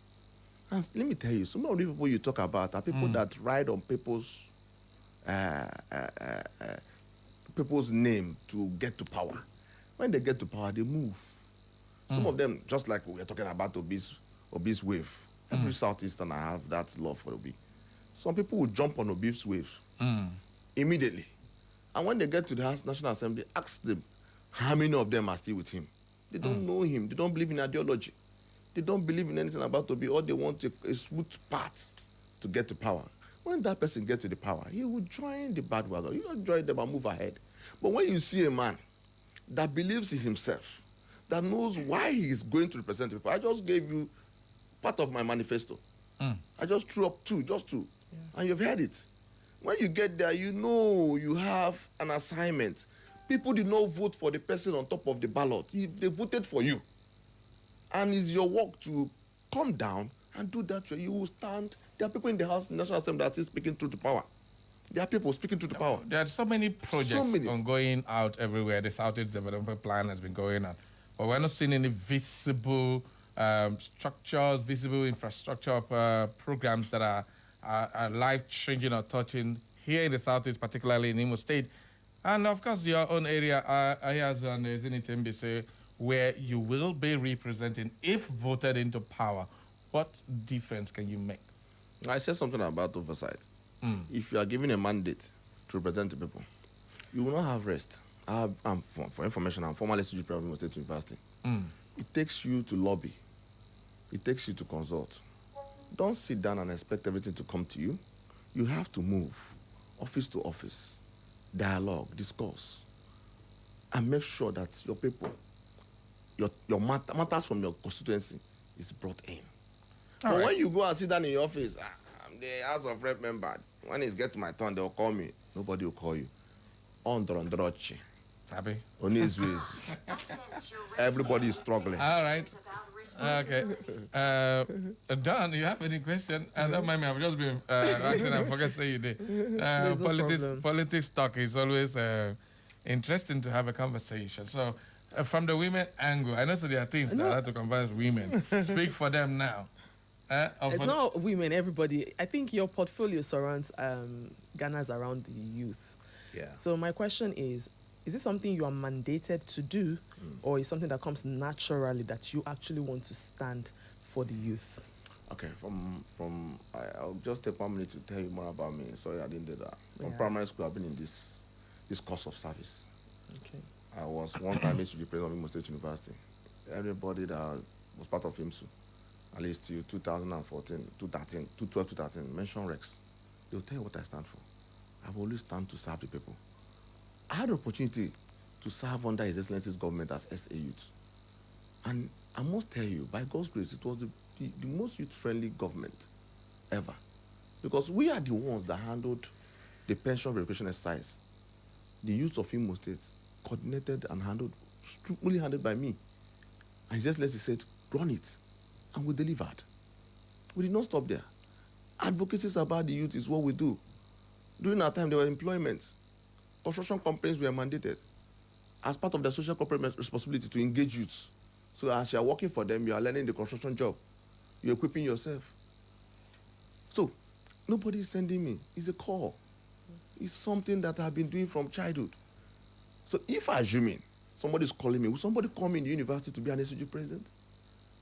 And let me tell you, some of the people you talk about are people that ride on people's name to get to power. When they get to power, they move. Some of them, just like we were talking about Obi's wave. Every Southeastern, I have that love for Obi. Some people will jump on Obi's wave immediately. And when they get to the National Assembly, ask them how many of them are still with him. They don't know him. They don't believe in ideology. They don't believe in anything about Obi. All they want a smooth path to get to power. When that person gets to the power, he will join the bandwagon. He will join them and move ahead. But when you see a man that believes in himself, that knows why he is going to represent people, I just gave you part of my manifesto. I just threw up two, and you've heard it. When you get there, you know you have an assignment. People did not vote for the person on top of the ballot. They voted for you. And it's your work to come down and do that way. You will stand. There are people in the House, National Assembly, that are still speaking truth to power. There are people speaking truth to power. There are so many projects going out everywhere. The Southeast Development Plan has been going on. But we're not seeing any visible structures, visible infrastructure programs that are life-changing or touching here in the Southeast, particularly in Imo State. And, of course, your own area, Ayaz and Zenith Mbise, where you will be representing if voted into power. What difference can you make? I said something about oversight. If you are given a mandate to represent the people, you will not have rest. For information, I'm formerly student of Imo State University. It takes you to lobby. It takes you to consult. Don't sit down and expect everything to come to you. You have to move office to office, dialogue, discuss, and make sure that your people, your matters from your constituency is brought in. But when you go and sit down in your office, I'm the House of Rep member. When it gets to my turn, they'll call me. Nobody will call you. Ondrondrochi. Happy? On his ways. Everybody is struggling. All right. Okay. Don, you have any question? Don't mind me, I've just been asking, I forget to say you did. Politics talk is always interesting to have a conversation. So, from the women angle, I know so there are things that I have to convince women. Speak for them now. It's not women, everybody. I think your portfolio surrounds Ghana's around the youth. Yeah. So my question is it something you are mandated to do, or is something that comes naturally that you actually want to stand for the youth? Okay, I'll just take 1 minute to tell you more about me. Sorry, I didn't do that. From Yeah. primary school, I've been in this course of service. Okay. I was one time HUD president of Imo State University. Everybody that was part of IMSU, at least till 2014, 2012, 2013, mention Rex. They'll tell you what I stand for. I've always stand to serve the people. I had the opportunity to serve under His Excellency's government as SA Youth. And I must tell you, by God's grace, it was the most youth-friendly government ever. Because we are the ones that handled the pension verification exercise. The youth of Imo State coordinated and handled, strictly handled by me. And His Excellency said, run it. And we delivered. We did not stop there. Advocacies about the youth is what we do. During our time, there were employment. Construction companies were mandated as part of their social corporate responsibility to engage youths. So as you are working for them, you are learning the construction job. You're equipping yourself. So nobody is sending me. It's a call. It's something that I've been doing from childhood. So if assuming somebody is calling me, will somebody call me in the university to be an SUG president?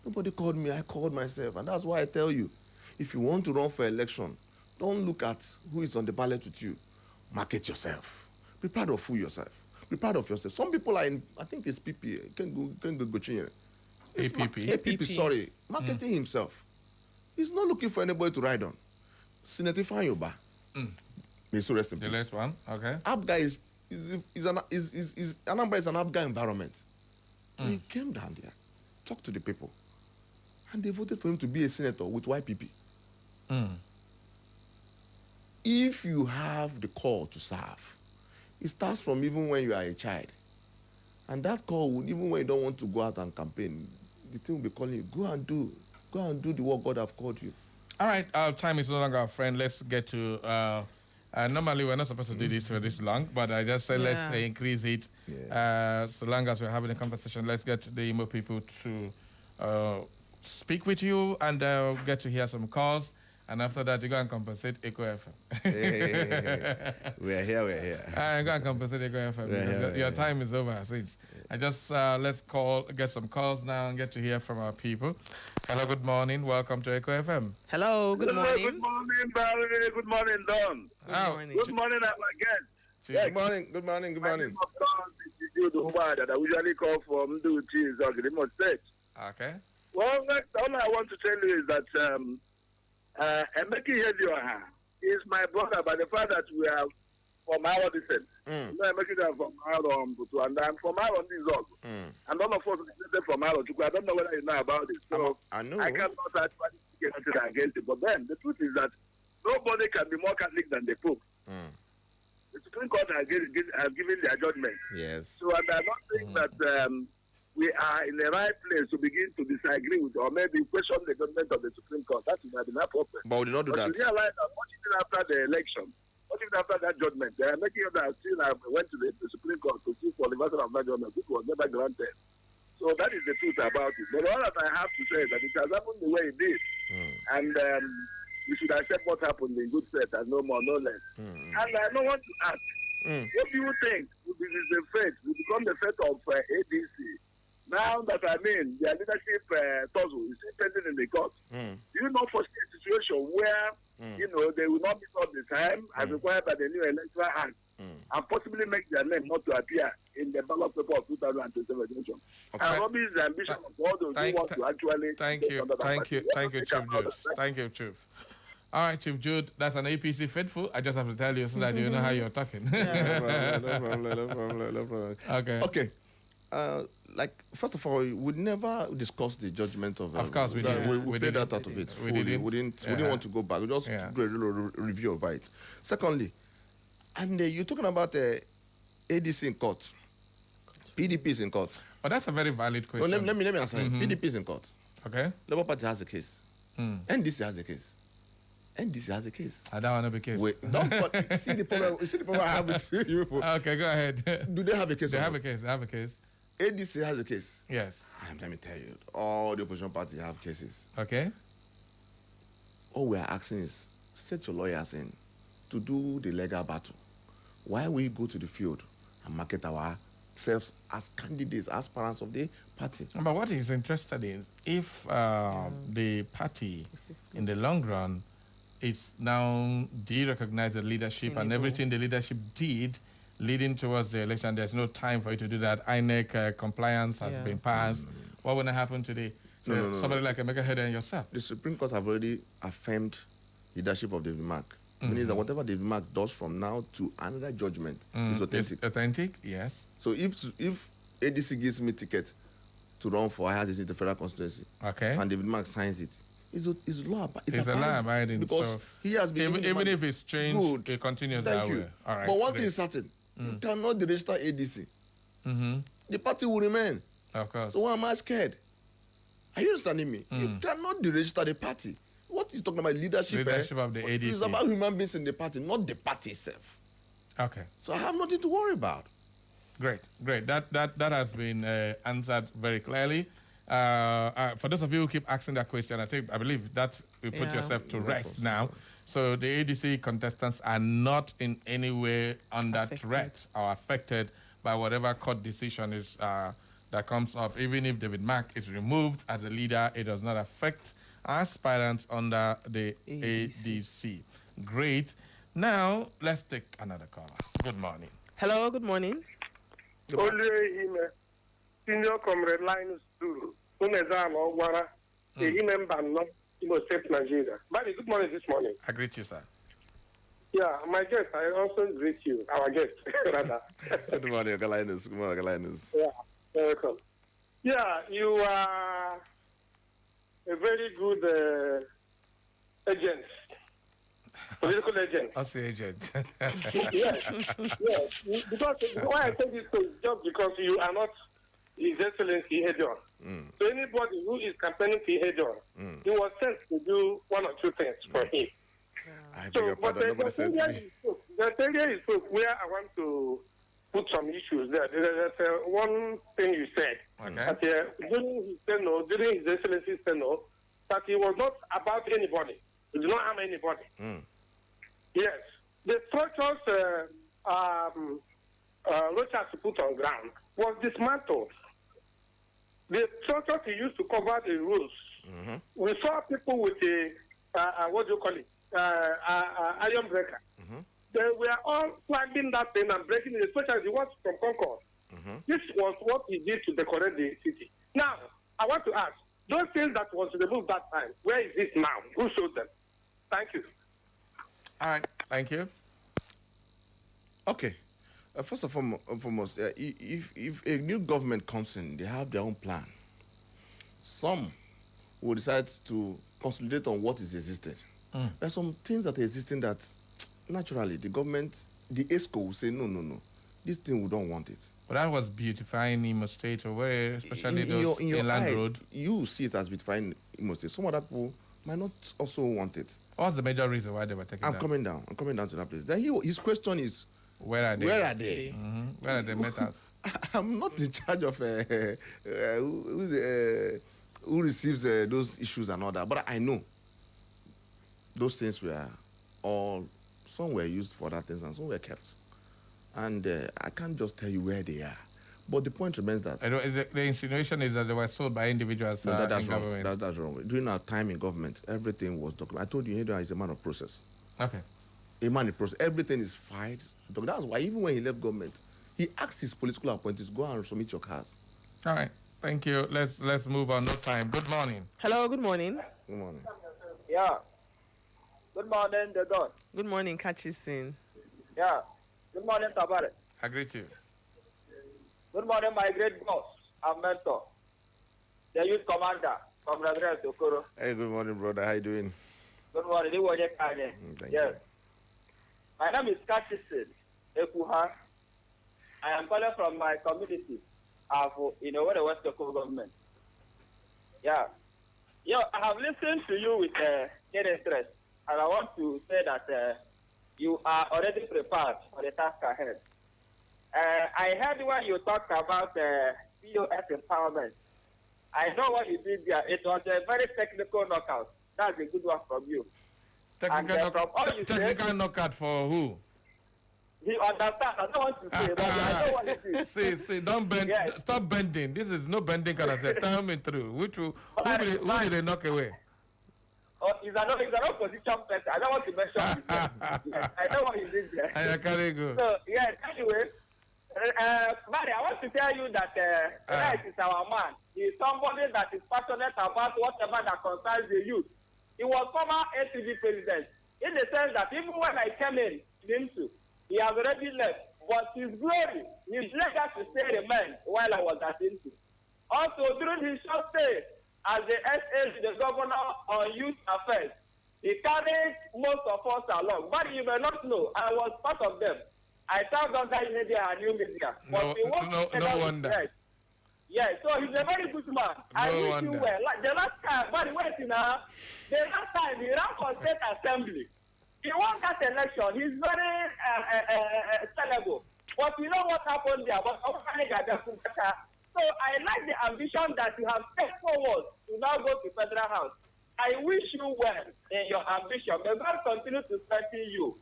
Nobody called me. I called myself. And that's why I tell you, if you want to run for election, don't look at who is on the ballot with you. Market yourself. Be proud of who yourself. Be proud of yourself. Some people are in, I think it's PP. Can go change. APP, sorry. Marketing himself. He's not looking for anybody to ride on. Senator Fanyoba. May so rest in peace. The last one, okay. Abga Anambra is an Abga environment. He came down there, talked to the people, and they voted for him to be a senator with YPP. If you have the call to serve, it starts from even when you are a child. And that call would, even when you don't want to go out and campaign, the thing will be calling you, go and do the work God have called you. All right, our time is no longer our friend. Let's get to, normally we're not supposed to do this for this long, but I just said let's increase it. So long as we're having a conversation, let's get the Imo people to speak with you and get to hear some calls. And after that, you go and compensate Echo FM. We're here. Go and compensate Echo FM because your time is over. So I just let's get some calls now and get to hear from our people. Hello, good morning. Welcome to Echo FM. Hello, good morning. Good morning, Barry. Good morning, Don. Good morning. Good morning, again. Good morning. My name is Jude Humada that I usually call from Ndu Cheese, Imo State. Okay. Well, all I want to tell you is that Emeki Hedioha is my brother by the fact that we are from our descent. Emeki is from Aaron, and I'm from Aaron Dizog. And all of us are from Aaron. I don't know whether you know about it. So I know. I cannot actually get anything against it. But then the truth is that nobody can be more Catholic than the Pope. The Supreme Court has given their judgment. Yes. So and I'm not saying that we are in the right place to begin to disagree with or maybe question the judgment of the Supreme Court. That would have been appropriate. But we did not do that. You realize that what even after the election, what even after that judgment, they are making that still went to the Supreme Court to seek for the reversal of that judgment, which was never granted. So that is the truth about it. But all that I have to say is that it has happened the way it did. And we should accept what happened in good faith and no more, no less. And I don't want to ask, what do you think this is the fate, will become the fate of ADC? Now that their leadership tussle is pending in the court, do you not foresee a situation where, they will not meet up the time as required by the new electoral act and possibly make their name not to appear in the ballot paper of 2027 election? Okay. And what is the ambition of all those who want to actually... Thank you, Chief Jude. Thank you, Chief. All right, Chief Jude, that's an APC faithful. I just have to tell you so that you know how you're talking. No problem. Okay. First of all, we never discussed the judgment of... Of course, we did. We paid that out of it fully. We didn't want to go back. We just do a little review of it. Secondly, and you're talking about ADC in court. PDP is in court. But that's a very valid question. Let me answer. PDP is in court. Okay. Labour Party has a case. NDC has a case. I don't want to be case. Wait, see the problem I have with you. Okay, go ahead. Do they have a case? They have a case. ADC has a case. Yes. Let me tell you, all the opposition parties have cases. Okay. all we are asking is set your lawyers in to do the legal battle. Why we go to the field and market ourselves as candidates, aspirants of the party? But what he's interested in, if the party, in the long run, is now de-recognize the leadership and everything the leadership did leading towards the election, there's no time for you to do that. INEC compliance has been passed. What will happen today? Somebody like Emeka Hede and yourself. The Supreme Court have already affirmed leadership of David Mark. Meaning that whatever David Mark does from now to another judgment is authentic. It's authentic, yes. So if ADC gives me ticket to run for IHS in the federal constituency, and David Mark signs it, it's law. It's a law abiding because he has been even if it's changed, it continues that way. All right. But one thing is certain: you cannot deregister ADC. The party will remain. Of course. So why am I scared? Are you understanding me? You cannot deregister the party. What is talking about leadership? Leadership of the ADC. It's about human beings in the party, not the party itself. Okay. So I have nothing to worry about. Great. That has been answered very clearly. For those of you who keep asking that question, I believe that you put yourself to rest now. So the ADC contestants are not in any way under threat or affected by whatever court decision is that comes up. Even if David Mark is removed as a leader, it does not affect aspirants under the ADC. Great. Now, let's take another call. Good morning. Hello, good morning. Senior Comrade Linus Duru, Unezano Wara, the Imembano, Imo State, Nigeria. Buddy, good morning this morning. I greet you, sir. Yeah, my guest, I also greet you, our guest, rather. Good morning, Linus. Good morning, Linus. Yeah, welcome. Yeah, you are a very good agent, political agent. I'll say agent. Yes. Because why I say this is just because you are not His Excellency Hedon. So anybody who is campaigning for Hedon, he was sent to do one or two things for him. So, but the area is where I want to put some issues there. There's one thing you said. That, during his tenure, during His Excellency's tenure, that he was not about anybody. He did not harm anybody. Yes. The structures Rochas put on ground was dismantled. The structures he used to cover the roads. We saw people with a, what do you call it, iron breaker. They were all flagging that thing and breaking it, especially the ones from Concord. This was what he did to decorate the city. Now, I want to ask, those things that was removed that time, where is it now? Who showed them? Thank you. All right, thank you. Okay. First and foremost, if a new government comes in, they have their own plan. Some will decide to consolidate on what is existing. There are some things that are existing that, naturally, the government, the ESCO will say, no, this thing, we don't want it. But that was beautifying Imo State, or where, especially those inland road. You see it as beautifying Imo State. Some other people might not also want it. What's the major reason why they were taking I'm coming down to that place. Then his question is, where are they? Where are they? Where are the matters? I'm not in charge of who receives those issues and all that, but I know those things were all, some were used for other things and some were kept. And I can't just tell you where they are. But the point remains that... the insinuation is that they were sold by individuals in government. That's wrong. During our time in government, everything was documented. I told you, Hedon is a man of process. Okay. A man of process. Everything is filed. That's why even when he left government, he asked his political appointees, go and submit your cars. All right. Thank you. Let's move on. No time. Good morning. Hello, good morning. Good morning. Yeah. Good morning, the God. Good morning, Kachisin. Yeah. Good morning, Tabare. I greet you. Good morning, my great boss and mentor, the youth commander from Radre Tokoro. Hey, good morning, brother. How you doing? Good morning. Thank you. My name is Kachisin Ekuha. I am calling from my community in the West Coast government. Yeah. I have listened to you with great interest, and I want to say that you are already prepared for the task ahead. I heard when you talked about POS empowerment. I know what you did there. It was a very technical knockout. That's a good one from you. Technical knockout for who? He understands. I don't want to say, but I know what it is. See, don't bend. Yes. Stop bending. This is no bending kind of set. Tell me through. Who did they knock away? Oh, he's an opposition person. I don't want to mention his name. I know what he did there. I can't go. So, yes, anyway, Barry, I want to tell you that Rice is our man. He is somebody that is passionate about whatever that concerns the youth. He was former ACB president, in the sense that even when I came in into, he has already left. But his glory, his legacy still remains while I was at INTU. Also, during his short stay as the SA, the governor on youth affairs, he carried most of us along. But you may not know, I was part of them. I served under media and new media. But no wonder. Yes, so he's a very good man. I wish you well. Like the last time, but wait now. The last time he ran for state assembly, he won that election. He's very sellable. But you know what happened there? But so I like the ambition that you have set forward to now go to Federal House. I wish you well in your ambition. May God continue to strengthen you.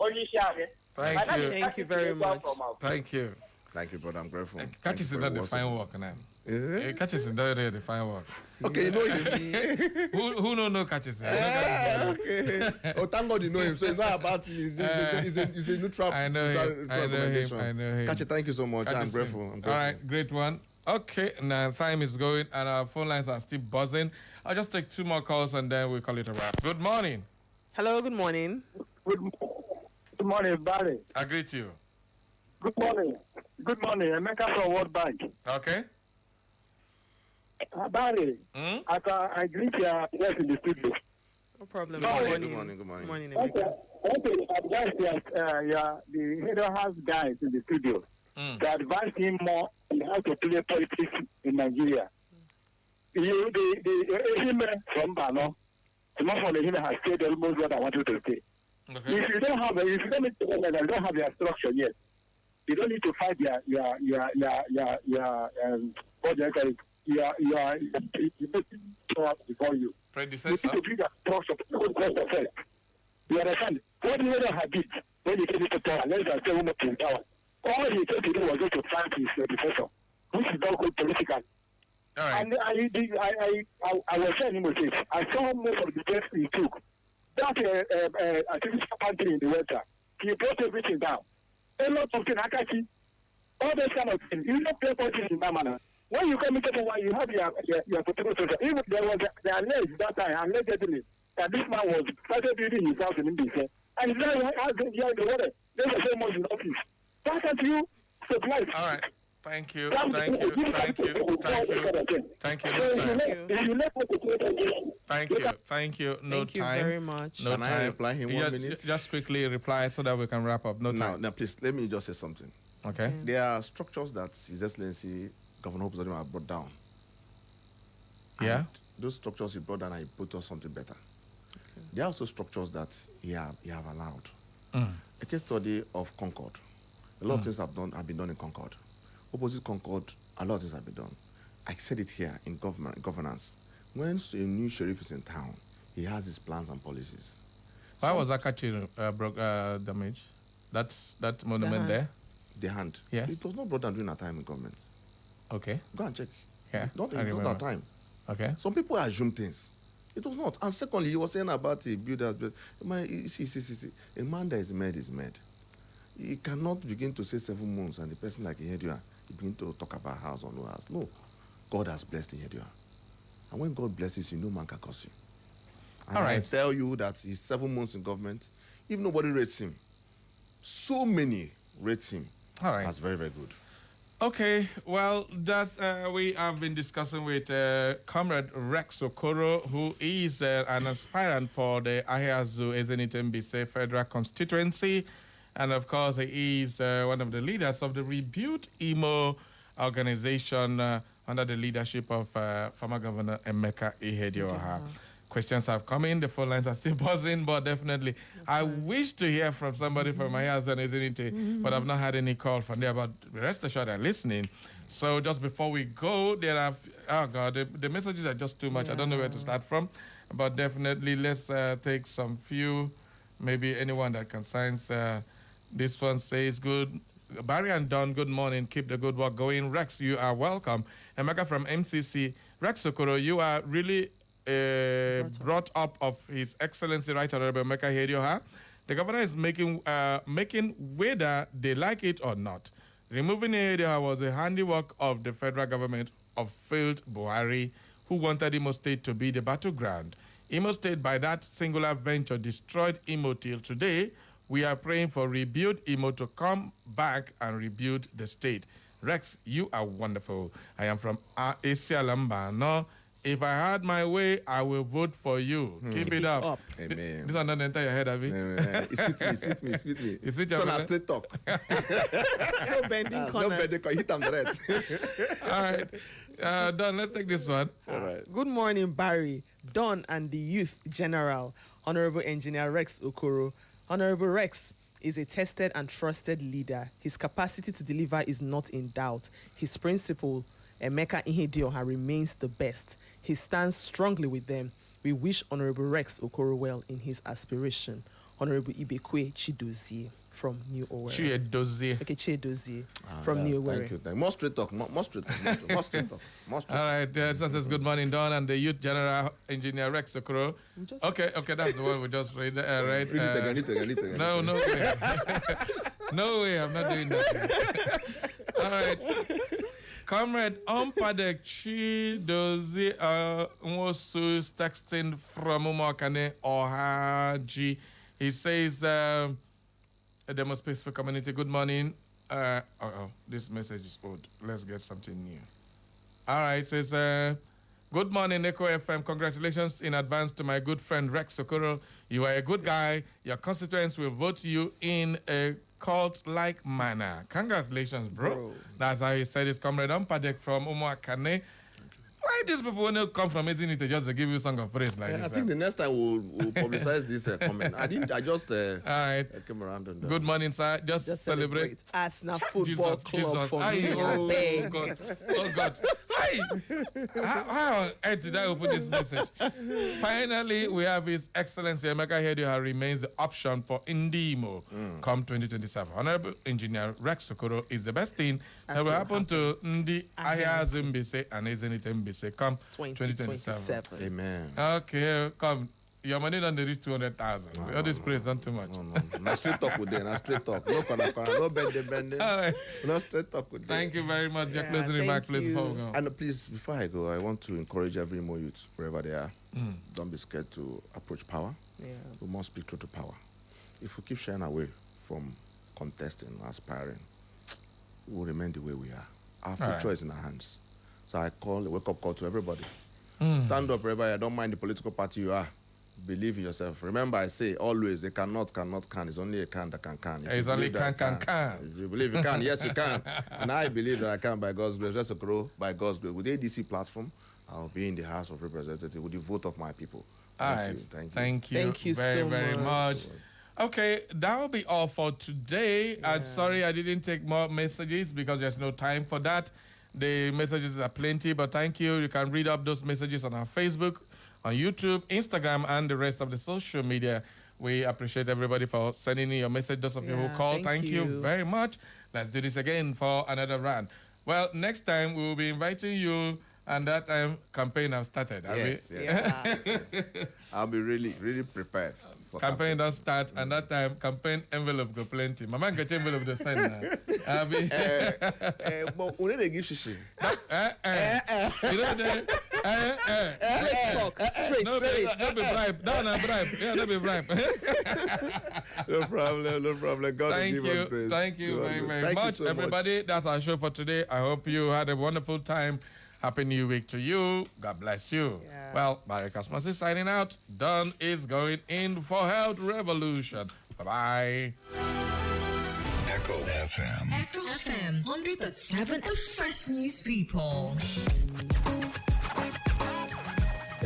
Thank you very much. Thank you. Thank you, brother. I'm grateful. Catch is not the fine work now. Is it? Catches is not the fine work. Okay, you know him. Who no catches? Okay. Oh, thank God you know him. So it's not about him. He's a neutral. I know him. I know him. Catch, thank you so much. I'm grateful. All right, great one. Okay, now time is going and our phone lines are still buzzing. I'll just take 2 more calls and then we'll call it a wrap. Good morning. Hello, good morning. Good morning, Barry. I greet you. Good morning. Good morning. Emeka from World Bank. Okay. Barry, I greet your guests in the studio. No problem. Good morning. Okay, advise the head of house guys in the studio to advise him more on how to play politics in Nigeria. The him from Bano, the man from the him has said almost what I want you to say. Okay. If you don't have your structure yet, you don't need to fight before you. Predecessor. You need to build a structure first. You understand? What you don't have it when you came to power, less than 7 months in power. All he tried to do was just to fight his predecessor, which is not good political. Right. And I was saying him this. I saw most of the steps he took. That artificial country in the water, he brought everything down. A lot of things, all those kind of things. You don't play politics in that manner. When you come into the one, you have your political social. Even there was the alleged that time, allegedly, that this man was started building his house in India. And he's not out there in the water. There's a famous in office. Why can't you supply? All right. Thank you. Thank you. No Thank you time. very much. Can I reply him 1 minute? Just quickly reply so that we can wrap up. No time. Now, please, let me just say something. Okay. There are structures that His Excellency Governor Hope Uzodimma have brought down. Yeah. And those structures he brought down and he put us something better. Okay. There are also structures that he have allowed. A case study of Concord. A lot of things have been done in Concord. Opposite Concord, a lot of things have been done. I said it here in governance. When a new sheriff is in town, he has his plans and policies. Why was Akachi damaged? That monument there? The hand. Yeah. It was not brought down during our time in government. Okay. Go and check. Yeah. It's not our time. Okay. Some people assume things. It was not. And secondly, he was saying about a builder. See. A man that is mad is mad. He cannot begin to say 7 months and the person like Ihedioha, he begin to talk about house or no house. No. God has blessed Ihedioha. And when God blesses you, no man can curse you. And I tell you that he's 7 months in government. If nobody rates him, so many rates him. All right. That's very, very good. Okay, well, that's we have been discussing with Comrade Rex Okoro, who is an aspirant for the Ahịa Ezenite Mbaise Federal Constituency. And, of course, he is one of the leaders of the Rebuild Imo organization under the leadership of former Governor Emeka Ihedioha. Questions have come in. The phone lines are still buzzing, but definitely I wish to hear from somebody from Ahịa Ezenite, but I've not had any call from there. But rest assured, I'm listening. So just before we go, there are, oh God, the messages are just too much. I don't know where to start from, but definitely let's take some few maybe anyone that can sign. This one says good. Barry and Don, good morning. Keep the good work going. Rex, you are welcome. Emeka from MCC. Rex Okoro, you are really brought up of His Excellency Right Honorable Emeka Ihedioha. The governor is making whether they like it or not. Removing Ihedioha was a handiwork of the federal government of failed Buhari, who wanted Imo State to be the battleground. Imo State, by that singular venture, destroyed Imo till today. We are praying for rebuild Imo to come back and rebuild the state. Rex, you are wonderful. I am from Asia Lamba. No, if I had my way, I will vote for you. Keep it up. Amen. This one not enter your head, have you? It suits me. Is it so your now straight talk. No bending corners. No bending corners. Hit them direct. All right. Don, let's take this one. All right. Good morning, Barry, Don, and the Youth General, Honorable Engineer Rex Okoro. Honorable Rex is a tested and trusted leader. His capacity to deliver is not in doubt. His principal, Emeka Ihedioha, remains the best. He stands strongly with them. We wish Honorable Rex Okoro well in his aspiration. Honorable Ibekwe Chidozie from New Owerri. Chidozie. Okay, Chidozie from New Owerri. Thank you. More straight talk. More straight talk. All right. This says good morning, Don, and the Youth General Engineer Rex Okoro. Okay, that's the one we just read. Right. Read it again. No way. No way. I'm not doing that. All right. Comrade Ompadek Chidozie Nwosu texting from Umakane Ohaji. He says, Demo Space for Community, good morning. This message is old. Let's get something new. All right, says, good morning, Echo FM. Congratulations in advance to my good friend Rex Okoro. You are a good guy. Your constituents will vote you in a cult-like manner. Congratulations, bro. That's how he said his comrade Ompadek from Umuakane. Why these people don't come from Ezinite just to give you song of praise like this? I think the next time we'll publicize this comment. I just all right. came around on that. Good morning, sir. Just celebrate. Arsenal Football Club for me. Oh, God. Oh, God. How on earth did I open this message? Finally, we have His Excellency Emeka Ihedioha remains the option for Indimo come 2027. Honorable Engineer Rex Okoro is the best thing that will happen to Ndi Ahia Zimbise and Ezenite Mbise come 2027. Amen. Okay, come. Your money don't reach 200,000. All this praise not too much. No straight talk with them. No straight talk. No corner. No bending. All right. No straight talk with them. Thank you very much. Your closing remark, please, before we go. And please, before I go, I want to encourage every more youth, wherever they are, don't be scared to approach power. Yeah. We must speak truth to power. If we keep shying away from contesting, aspiring, we will remain the way we are. Our future is in our hands. So I call a wake-up call to everybody. Stand up, everybody. I don't mind the political party you are. Believe in yourself. Remember, I say always, they can. It's only a can that can. It's only can. If you believe you can, yes, you can. And I believe that I can by God's grace. Just to grow by God's grace. With the ADC platform, I'll be in the House of Representatives with the vote of my people. Thank you very much. Okay, that will be all for today. I'm sorry I didn't take more messages because there's no time for that. The messages are plenty, but thank you. You can read up those messages on our Facebook, on YouTube, Instagram, and the rest of the social media. We appreciate everybody for sending in your message. Those of you who called, thank you very much. Let's do this again for another round. Well, next time we will be inviting you, and that time campaign has started. Yes. I'll be really prepared. Campaign don't start, and that time campaign envelope go plenty. My man get envelope to send now. But when they give shishi, you know straight. No be bribe. No bribe. Yeah, no be bribe. No problem. God Thank give you. us praise. Thank you very much, so everybody. That's our show for today. I hope you had a wonderful time. Happy New Week to you. God bless you. Yeah. Well, Barry Cosmos is signing out. Don is going in for Health Revolution. Bye-bye. Echo FM. Echo FM 100.7, the fresh news people.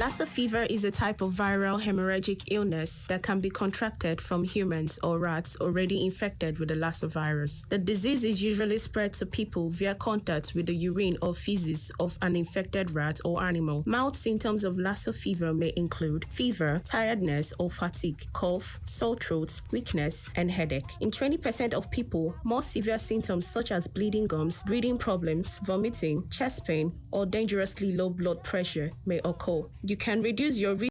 Lassa fever is a type of viral hemorrhagic illness that can be contracted from humans or rats already infected with the Lassa virus. The disease is usually spread to people via contact with the urine or feces of an infected rat or animal. Mild symptoms of Lassa fever may include fever, tiredness or fatigue, cough, sore throat, weakness, and headache. In 20% of people, more severe symptoms such as bleeding gums, breathing problems, vomiting, chest pain, or dangerously low blood pressure may occur. You can reduce your risk